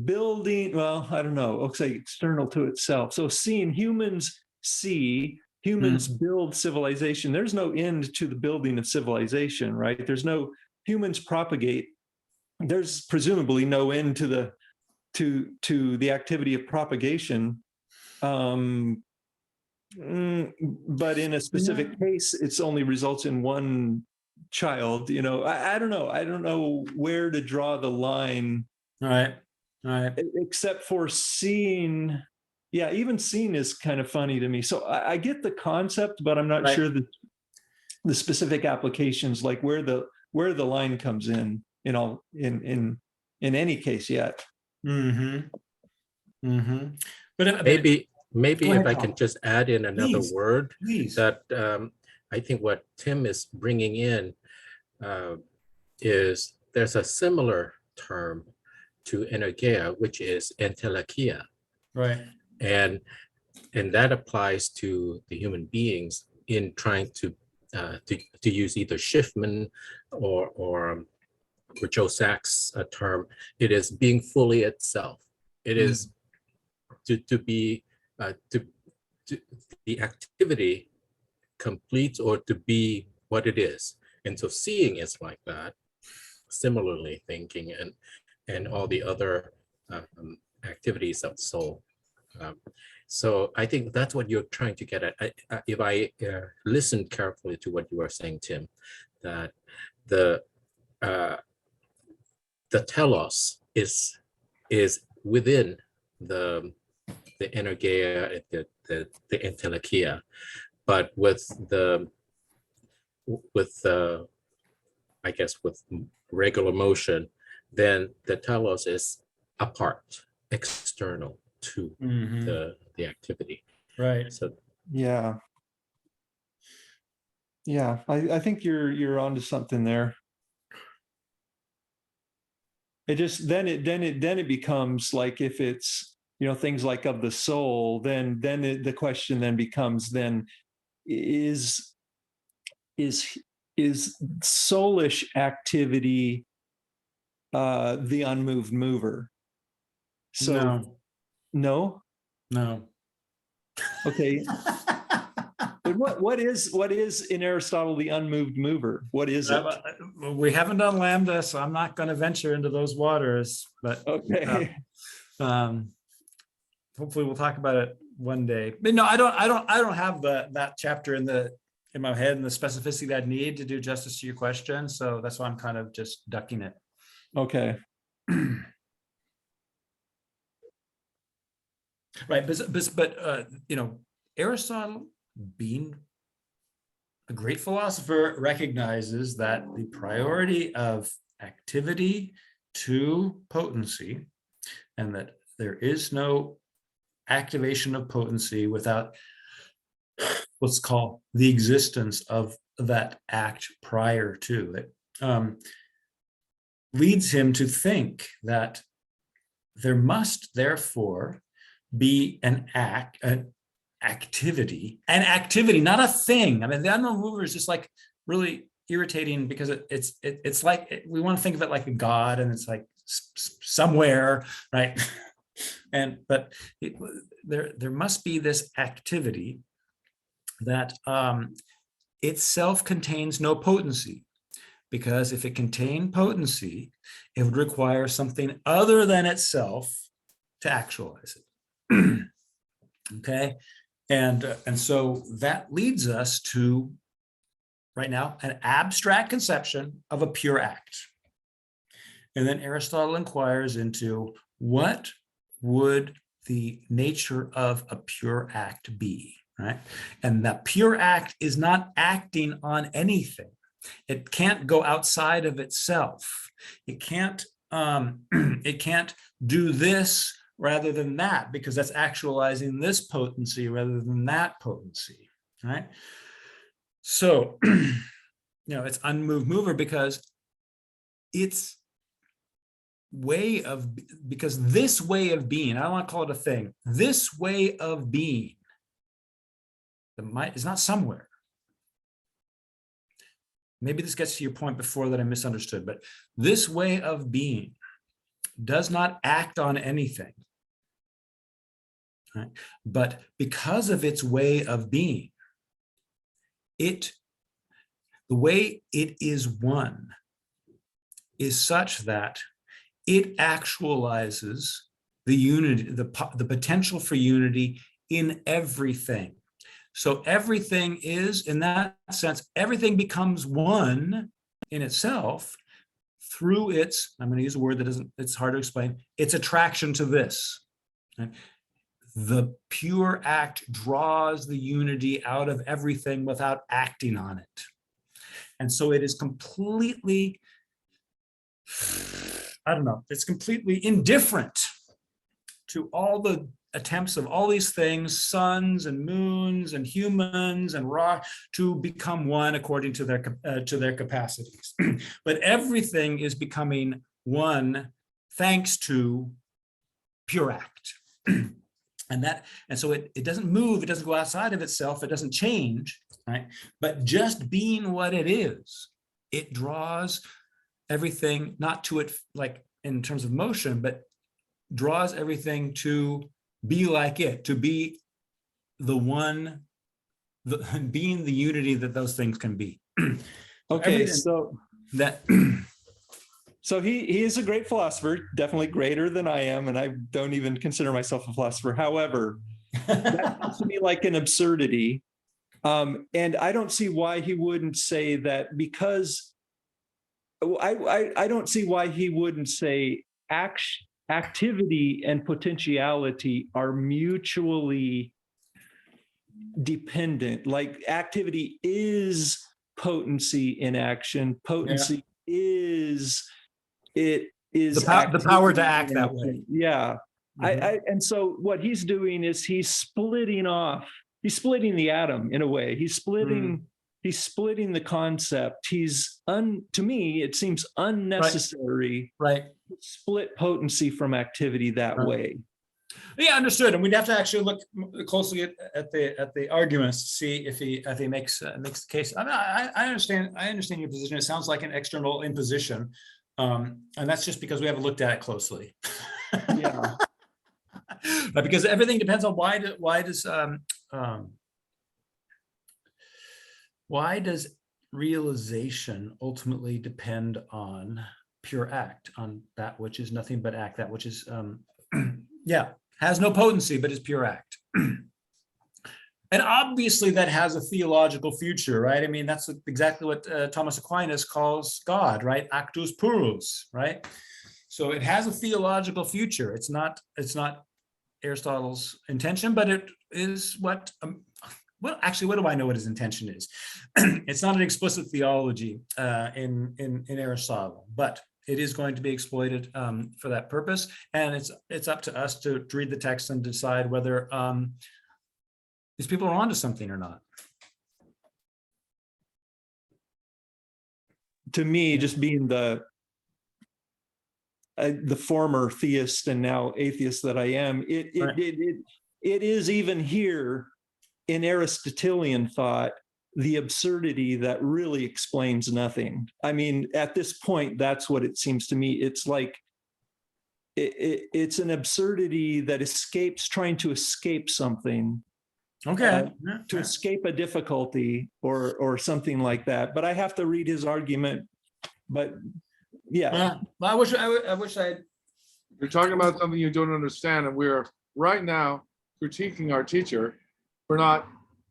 building, well, I don't know, I'll say external to itself. So seeing, humans build civilization. There's no end to the building of civilization, right? Humans propagate. There's presumably no end to the activity of propagation. But in a specific case, it's only results in one child, I don't know. I don't know where to draw the line, All right. All right. except for seeing. Yeah, even seeing is kind of funny to me. So I get the concept, but I'm not Right. sure that the specific applications, like where the line comes in any case yet. Mm-hmm. Mm-hmm. But Maybe Go if ahead, I Tom. can just add in another Please. word Please. that I think what Tim is bringing in is there's a similar term to energeia, which is entelecheia, Right. and that applies to the human beings in trying to use either Schiffman or Joe Sachs' term. It is being fully itself. It is to be to the activity complete or to be what it is. And so seeing is like that. Similarly, thinking and all the other activities of soul. So I think that's what you're trying to get at. If I listened carefully to what you were saying, Tim, that the telos is within the energeia, the entelecheia, but with I guess with regular motion, then the telos is apart, external to Mhm. the activity. Right. So Yeah. I think you're onto something there. It just then it becomes like, if it's things like of the soul, then the question then becomes, then is soulish activity the unmoved mover? So No. no. Okay. But what is in Aristotle the unmoved mover? What is it? We haven't done lambda, so I'm not going to venture into those waters. But Okay. hopefully, we'll talk about it one day. But no, I don't have that chapter in my head and the specificity that I need to do justice to your question. So that's why I'm kind of just ducking it. Okay. Right, but Aristotle, being a great philosopher, recognizes that the priority of activity to potency, and that there is no activation of potency without what's called the existence of that act prior to it, leads him to think that there must therefore be an activity, not a thing. I mean, the unknown mover is just like really irritating, because it's like, we want to think of it like a god, and it's like somewhere, right? But there must be this activity that itself contains no potency, because if it contained potency, it would require something other than itself to actualize it. Okay, and so that leads us to, right now, an abstract conception of a pure act. And then Aristotle inquires into, what would the nature of a pure act be, right? And that pure act is not acting on anything. It can't go outside of itself. It can't do this rather than that, because that's actualizing this potency rather than that potency, right? So, it's unmoved mover because this way of being, I don't want to call it a thing, this way of being is not somewhere. Maybe this gets to your point before that I misunderstood, but this way of being does not act on anything. Right? But because of its way of being, the way it is one is such that it actualizes the unity, the potential for unity in everything. So everything is, in that sense, everything becomes one in itself through its, I'm going to use a word that isn't, it's hard to explain, its attraction to this. Right? The pure act draws the unity out of everything without acting on it. And so it is completely, I don't know, it's completely indifferent to all the attempts of all these things, suns and moons and humans and rock, to become one according to their capacities. But everything is becoming one thanks to pure act. And so it doesn't move, it doesn't go outside of itself, it doesn't change, right? But just being what it is, it draws everything, not to it like in terms of motion, but draws everything to be like it, to be the one, being the unity that those things can be. Okay, so that so he is a great philosopher, definitely greater than I am, and I don't even consider myself a philosopher. However, that sounds to me like an absurdity. And I don't see why he wouldn't say that, because I don't see why he wouldn't say activity and potentiality are mutually dependent. Like activity is potency in action. Potency is the power to act that way. Yeah. And so what he's doing is he's splitting the atom in a way. He's splitting the concept. To me, it seems unnecessary. Right. To split potency from activity that way. Yeah, understood. And we'd have to actually look closely at the arguments to see if he makes the case. I mean, I understand your position. It sounds like an external imposition, and that's just because we haven't looked at it closely. Yeah. But because everything depends on why does realization ultimately depend on pure act, on that which is nothing but act, that which is has no potency but is pure act. And obviously that has a theological future, right? I mean, that's exactly what Thomas Aquinas calls God, right? Actus purus, right? So it has a theological future. It's not Aristotle's intention, but it is what, well, actually, what do I know what his intention is? It's not an explicit theology in Aristotle, but it is going to be exploited for that purpose. And it's up to us to read the text and decide whether these people are onto something or not. To me, just being the former theist and now atheist that I am, it is even here in Aristotelian thought the absurdity that really explains nothing. I mean, at this point, that's what it seems to me. It's like it's an absurdity that trying to escape something. Okay. To escape a difficulty or something like that. But I have to read his argument. But yeah. Well, I wish I. You're talking about something you don't understand, and we're right now critiquing our teacher for not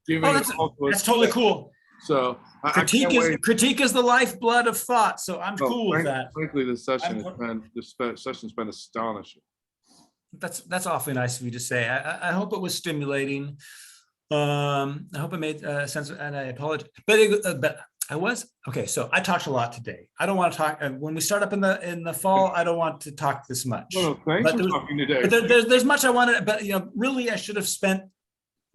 giving. Oh, that's totally cool. So critique is the lifeblood of thought. So I'm cool with that. Frankly, this session's been astonishing. That's awfully nice of you to say. I hope it was stimulating. I hope it made sense, and I apologize. But I was okay. So I talked a lot today. I don't want to talk when we start up in the fall. I don't want to talk this much. No, thanks for talking today. But there's much I wanted. But really, I should have spent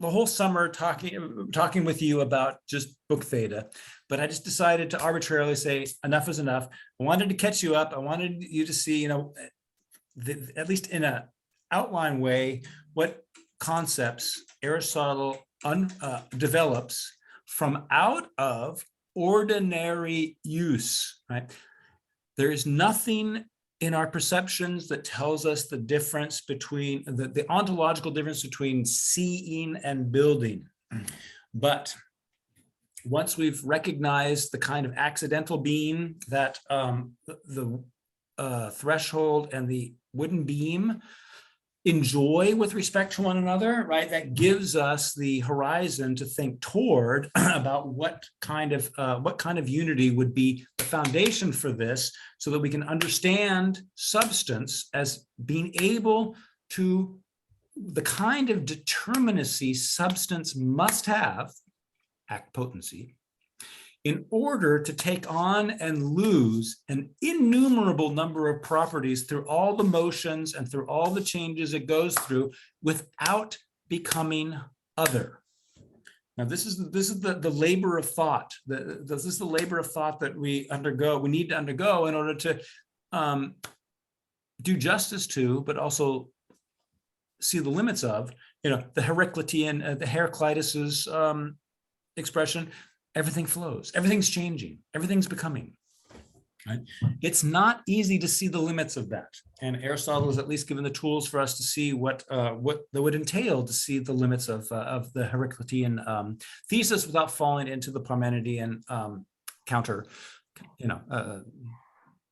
the whole summer talking with you about just book theta. But I just decided to arbitrarily say enough is enough. I wanted to catch you up. I wanted you to see, at least in an outline way, what concepts Aristotle develops from out of ordinary use, right? There is nothing in our perceptions that tells us the difference between the ontological difference between seeing and building. But once we've recognized the kind of accidental being that the threshold and the wooden beam enjoy with respect to one another, right? That gives us the horizon to think toward about what kind of unity would be the foundation for this, so that we can understand substance as being able to, the kind of determinacy substance must have, act potency, in order to take on and lose an innumerable number of properties through all the motions and through all the changes it goes through without becoming other. Now, this is the labor of thought. This is the labor of thought that we need to undergo in order to do justice to, but also see the limits of, the Heraclitean, the Heraclitus's expression. Everything flows, everything's changing, everything's becoming, right? It's not easy to see the limits of that. And Aristotle has at least given the tools for us to see what that would entail to see the limits of the Heraclitean thesis without falling into the Parmenidean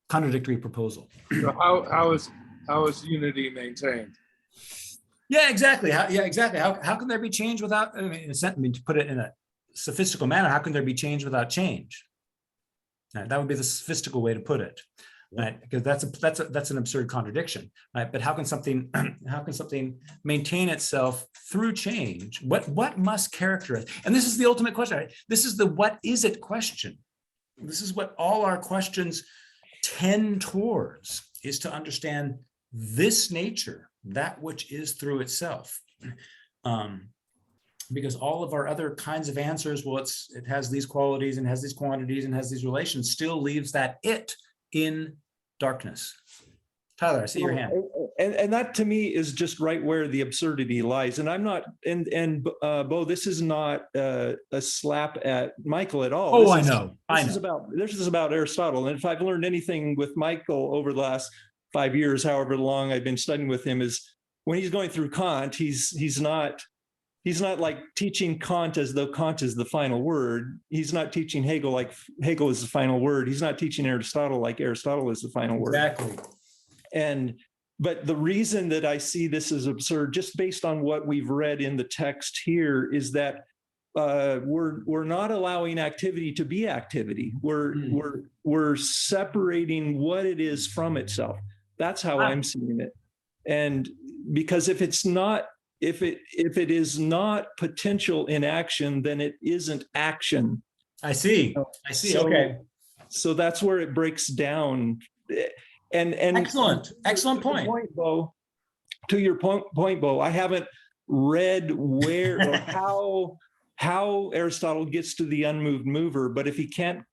contradictory proposal. So how is unity maintained? Yeah, exactly. How can there be change without, to put it in a sophistical manner, how can there be change without change? Right, that would be the sophistical way to put it, right? Because that's an absurd contradiction, right? But how can something maintain itself through change? What must characterize? And this is the ultimate question, right? This is the what is it question. This is what all our questions tend towards, is to understand this nature, that which is through itself. Because all of our other kinds of answers, well, it has these qualities and has these quantities and has these relations, still leaves that it in darkness. Tyler, I see your hand. And that to me is just right where the absurdity lies. And I'm not, Bo, this is not a slap at Michael at all. Oh, I know. This is about Aristotle. And if I've learned anything with Michael over the last 5 years, however long I've been studying with him, is when he's going through Kant, he's not like teaching Kant as though Kant is the final word. He's not teaching Hegel like Hegel is the final word. He's not teaching Aristotle like Aristotle is the final word. Exactly. But the reason that I see this as absurd, just based on what we've read in the text here, is that we're not allowing activity to be activity. We're separating what it is from itself. That's how I'm seeing it. And because if it is not potential in action, then it isn't action. I see. Okay. So that's where it breaks down. And excellent point. To your point, Bo, I haven't read where or how Aristotle gets to the unmoved mover, but if he can't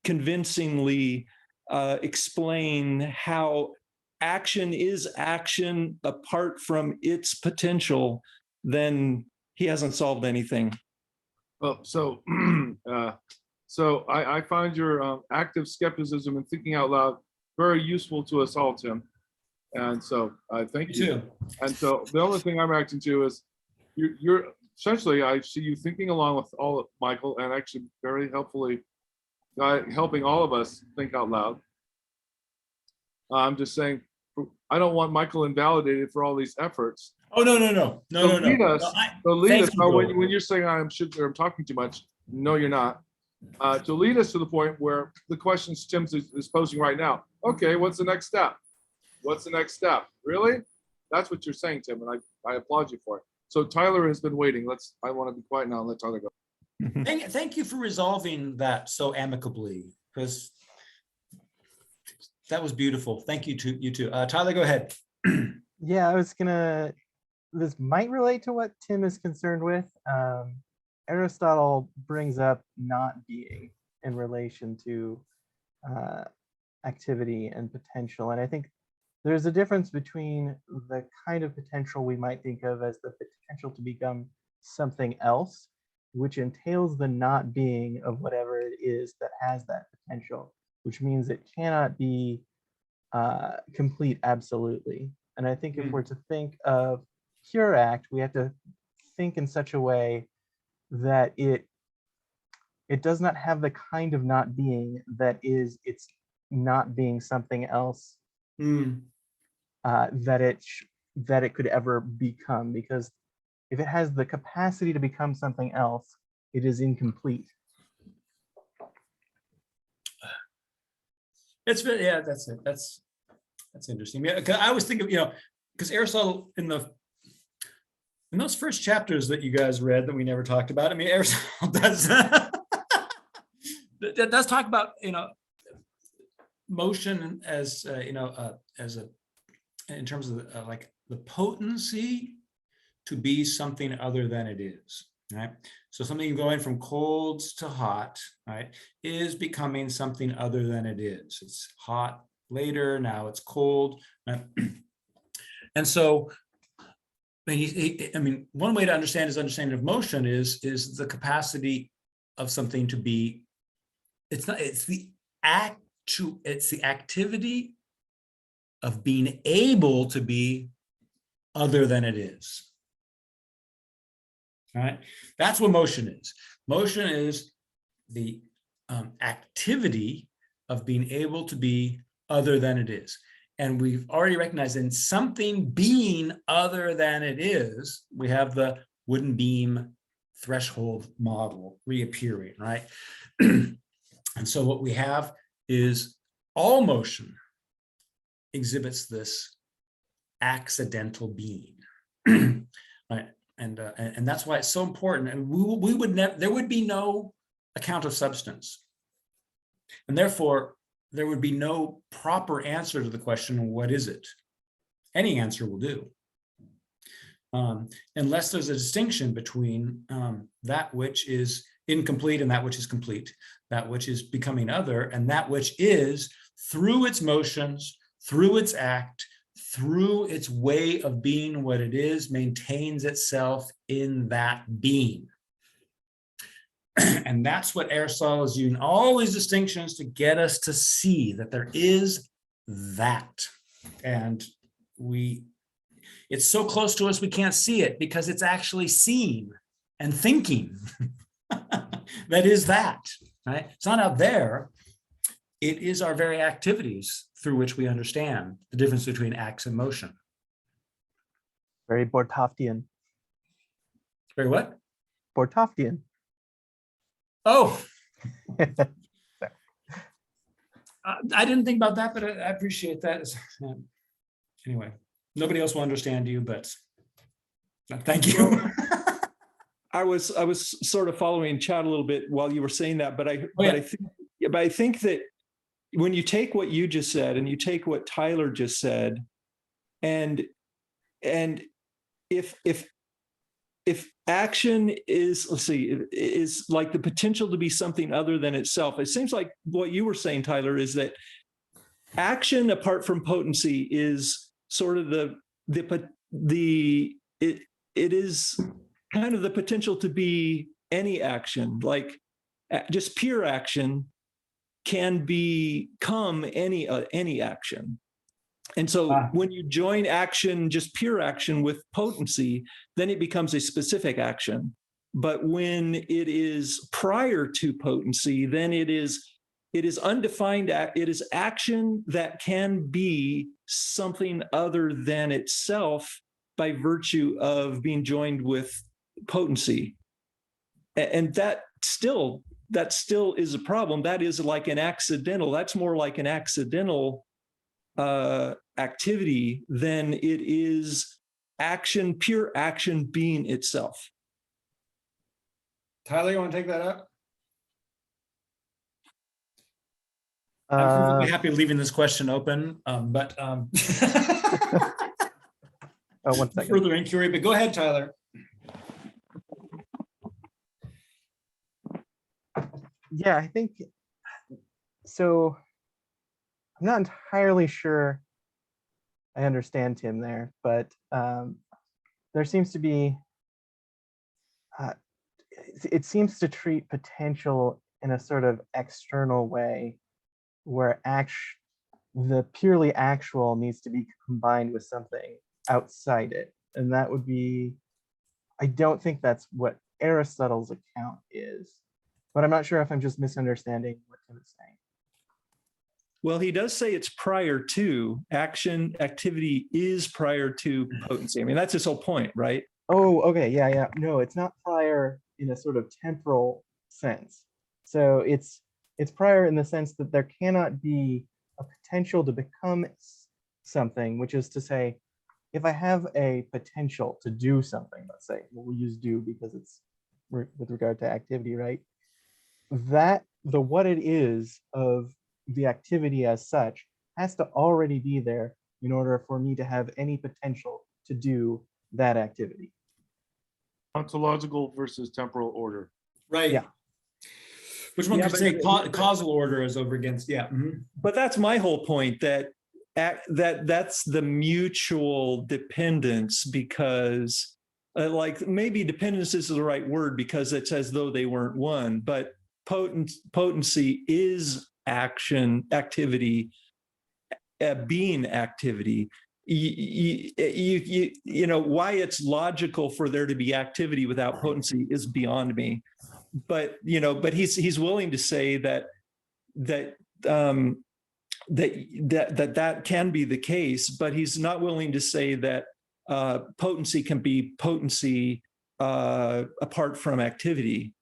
convincingly explain how action is action apart from its potential, then he hasn't solved anything. Well, so I find your active skepticism and thinking out loud very useful to us all, Tim. And so I thank you. And so the only thing I'm reacting to is you're essentially, I see you thinking along with all of Michael, and actually very helpfully helping all of us think out loud. I'm just saying, I don't want Michael invalidated for all these efforts. Oh, no. Lead us when you're saying I'm talking too much. No, you're not. To lead us to the point where the questions Tim is posing right now. Okay, what's the next step? What's the next step? Really? That's what you're saying, Tim, and I applaud you for it. So Tyler has been waiting. I want to be quiet now and let Tyler go. Thank you for resolving that so amicably, because that was beautiful. Thank you to you too. Tyler, go ahead. Yeah, this might relate to what Tim is concerned with. Aristotle brings up not being in relation to activity and potential. And I think there's a difference between the kind of potential we might think of as the potential to become something else, which entails the not being of whatever it is that has that potential, which means it cannot be complete absolutely. And I think if we're to think of pure act, we have to think in such a way that it does not have the kind of not being that is it's not being something else that it that it could ever become, because if it has the capacity to become something else, it is incomplete. Yeah, that's it. That's interesting. Yeah, 'cause I was thinking, because Aristotle in those first chapters that you guys read that we never talked about, I mean, Aristotle does does talk about motion as as a in terms of like the potency to be something other than it is, right? So something going from cold to hot, right, is becoming something other than it is. It's hot later, now it's cold, right? And so, I mean, one way to understand his understanding of motion is the capacity of something to be. It's the activity of being able to be other than it is. All right, that's what motion is. Motion is the activity of being able to be other than it is. And we've already recognized in something being other than it is, we have the wooden beam threshold model reappearing, right? And so what we have is all motion exhibits this accidental being, right? And that's why it's so important. And we would never, there would be no account of substance, and therefore there would be no proper answer to the question, what is it? Any answer will do, unless there's a distinction between that which is incomplete and that which is complete, that which is becoming other and that which is, through its motions, through its act, through its way of being what it is, maintains itself in that being. And that's what Aristotle is using all these distinctions to get us to see that there is that. And it's so close to us we can't see it because it's actually seeing and thinking. That is that, right? It's not out there. It is our very activities through which we understand the difference between acts and motion. Very Bortoftian. Very what? Bortoftian. Oh, I didn't think about that, but I appreciate that. Anyway, nobody else will understand you, but thank you. I was sort of following Chad a little bit while you were saying that, but I think that when you take what you just said and you take what Tyler just said, and if action is, is like the potential to be something other than itself, it seems like what you were saying, Tyler, is that action apart from potency is sort of it is kind of the potential to be any action, like just pure action can become any action. And so when you join action, just pure action, with potency, then it becomes a specific action. But when it is prior to potency, then it is undefined. It is action that can be something other than itself by virtue of being joined with potency. And that still is a problem. That is like an accidental. That's more like an accidental activity than it is action, pure action being itself. Tyler, you want to take that up? I'm perfectly happy leaving this question open, but oh, 1 second. Further inquiry, but go ahead, Tyler. Yeah, I think so. I'm not entirely sure I understand Tim there, but there seems to be, it seems to treat potential in a sort of external way, where the purely actual needs to be combined with something outside it. And that would be, I don't think that's what Aristotle's account is, but I'm not sure if I'm just misunderstanding what Tim is saying. Well, he does say it's prior to action, activity is prior to potency. I mean, that's his whole point, right? Oh, okay, yeah, yeah. No, it's not prior in a sort of temporal sense. So it's prior in the sense that there cannot be a potential to become something, which is to say, if I have a potential to do something, let's say, we'll use do because it's with regard to activity, right? That the what it is of the activity as such has to already be there in order for me to have any potential to do that activity. Ontological versus temporal order. Right. Yeah. Which one Yeah, could say but- causal order is over against, yeah. Mhm. But that's my whole point, that that's the mutual dependence, because like maybe dependence is the right word because it's as though they weren't one, but potency is action, activity, being activity. You know, why it's logical for there to be activity without potency is beyond me. But you know, but he's willing to say that that can be the case, but he's not willing to say that potency can be potency apart from activity.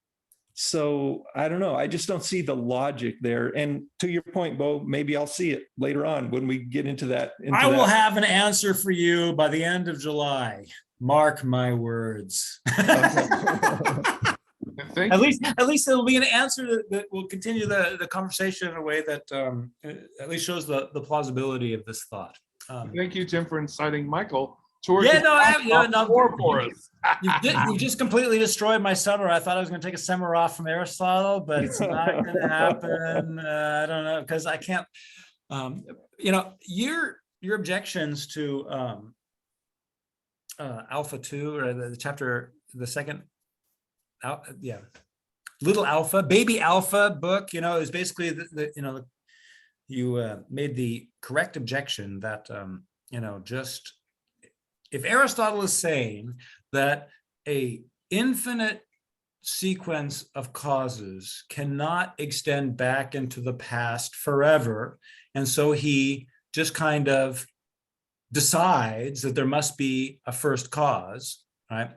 So I don't know. I just don't see the logic there. And to your point, Bo, maybe I'll see it later on when we get into that. I will have an answer for you by the end of July. Mark my words. Thank At you. least it'll be an answer that will continue the conversation in a way that at least shows the plausibility of this thought. Thank you, Tim, for inciting Michael towards Yeah, the no, floor for us. you just completely destroyed my summer. I thought I was going to take a summer off from Aristotle, but it's not going to happen. I don't know, because I can't. You know, your objections to Alpha 2 or the chapter, the second. Little Alpha, Baby Alpha book, you know, is basically you made the correct objection that you know, just if Aristotle is saying that a infinite sequence of causes cannot extend back into the past forever, and so he just kind of decides that there must be a first cause, right?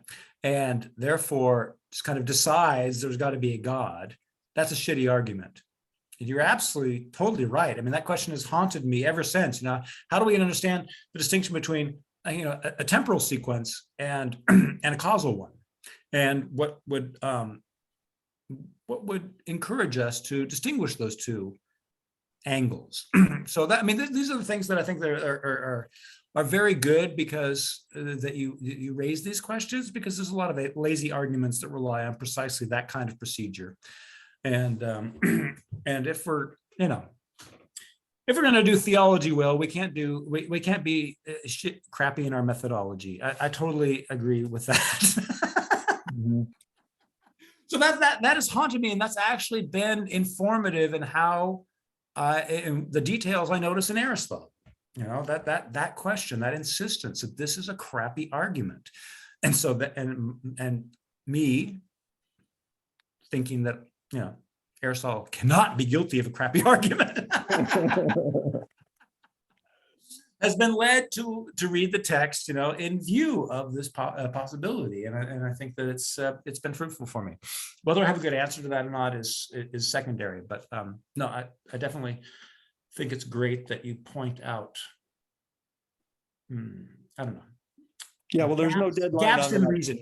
And therefore just kind of decides there's got to be a God, that's a shitty argument. And you're absolutely totally right. I mean, that question has haunted me ever since. You know, how do we understand the distinction between you know, a temporal sequence and and a causal one? And what would encourage us to distinguish those two angles? So that, I mean, these are the things that I think that are very good, because that you raise these questions, because there's a lot of lazy arguments that rely on precisely that kind of procedure. And and if we're, you know, if we're going to do theology well, we can't be crappy in our methodology. I totally agree with that. So that has haunted me, and that's actually been informative in how in the details I notice in Aristotle. You know, that question, that insistence that this is a crappy argument. And so that, and me thinking that, you know, Aristotle cannot be guilty of a crappy argument has been led to read the text, you know, in view of this possibility. And I think that it's been fruitful for me. Whether I have a good answer to that or not is secondary, but no, I definitely think it's great that you point out, I don't know. Yeah, well, there's no deadline.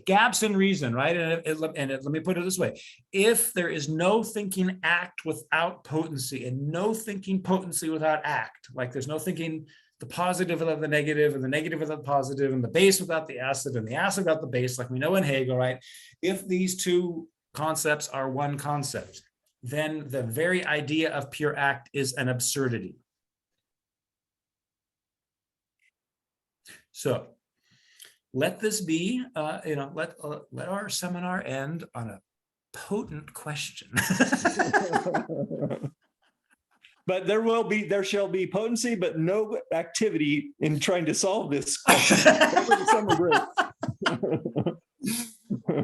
Gaps in reason, right? And let me put it this way. If there is no thinking act without potency, and no thinking potency without act, like there's no thinking the positive without the negative, and the negative without the positive, and the base without the acid, and the acid without the base, like we know in Hegel, right? If these two concepts are one concept, then the very idea of pure act is an absurdity. So let this be, you know, let our seminar end on a potent question. But there shall be potency, but no activity in trying to solve this question over the summer break.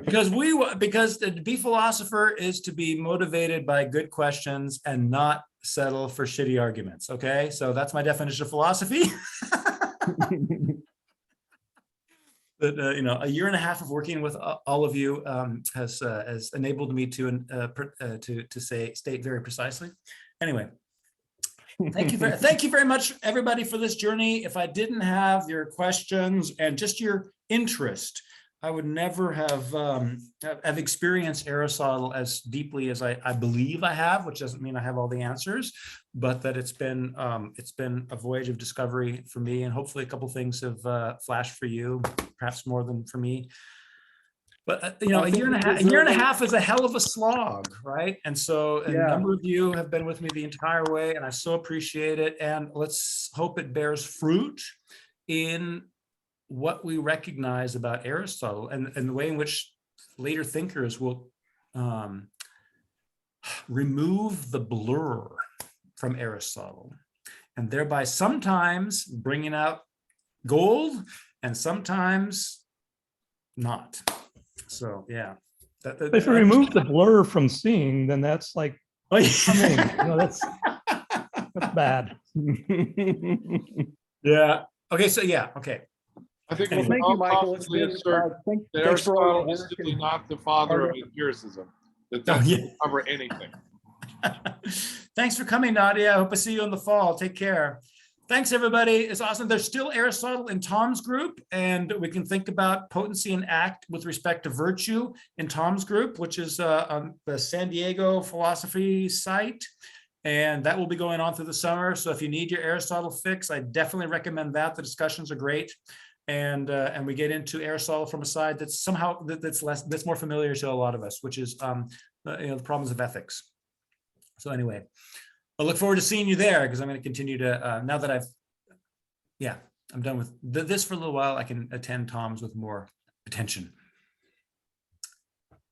Because to be philosopher is to be motivated by good questions and not settle for shitty arguments. Okay, so that's my definition of philosophy. But a year and a half of working with all of you has enabled me to state very precisely. Anyway, thank you very much, everybody, for this journey. If I didn't have your questions and just your interest, I would never have experienced Aristotle as deeply as I believe I have, which doesn't mean I have all the answers, but that it's been a voyage of discovery for me, and hopefully a couple things have flashed for you, perhaps more than for me. But a year and a half is a hell of a slog, right? And so a number of you have been with me the entire way, and I so appreciate it. And let's hope it bears fruit in what we recognize about Aristotle and the way in which later thinkers will remove the blur from Aristotle, and thereby sometimes bringing out gold and sometimes not. So yeah. If you remove the blur from seeing, then that's like, that's bad. Yeah. Okay. So yeah. Okay. I think Well, we thank can you, all Michael. It's confidently been, assert that thanks for all Aristotle the is work simply and not the father of hard- empiricism. That Oh, doesn't yeah. cover anything. Thanks for coming, Nadia. I hope I see you in the fall. Take care. Thanks, everybody. It's awesome. There's still Aristotle in Tom's group, and we can think about potency and act with respect to virtue in Tom's group, which is on the San Diego philosophy site. And that will be going on through the summer. So if you need your Aristotle fix, I definitely recommend that. The discussions are great. And we get into Aristotle from a side that's somehow that's more familiar to a lot of us, which is the problems of ethics. So anyway, I look forward to seeing you there, because I'm going to continue to now that I'm done with this for a little while, I can attend Tom's with more attention.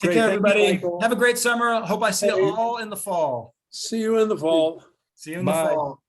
Take care, everybody. Have a great summer. Hope I see you all in the fall. See you in the fall. See you in the fall.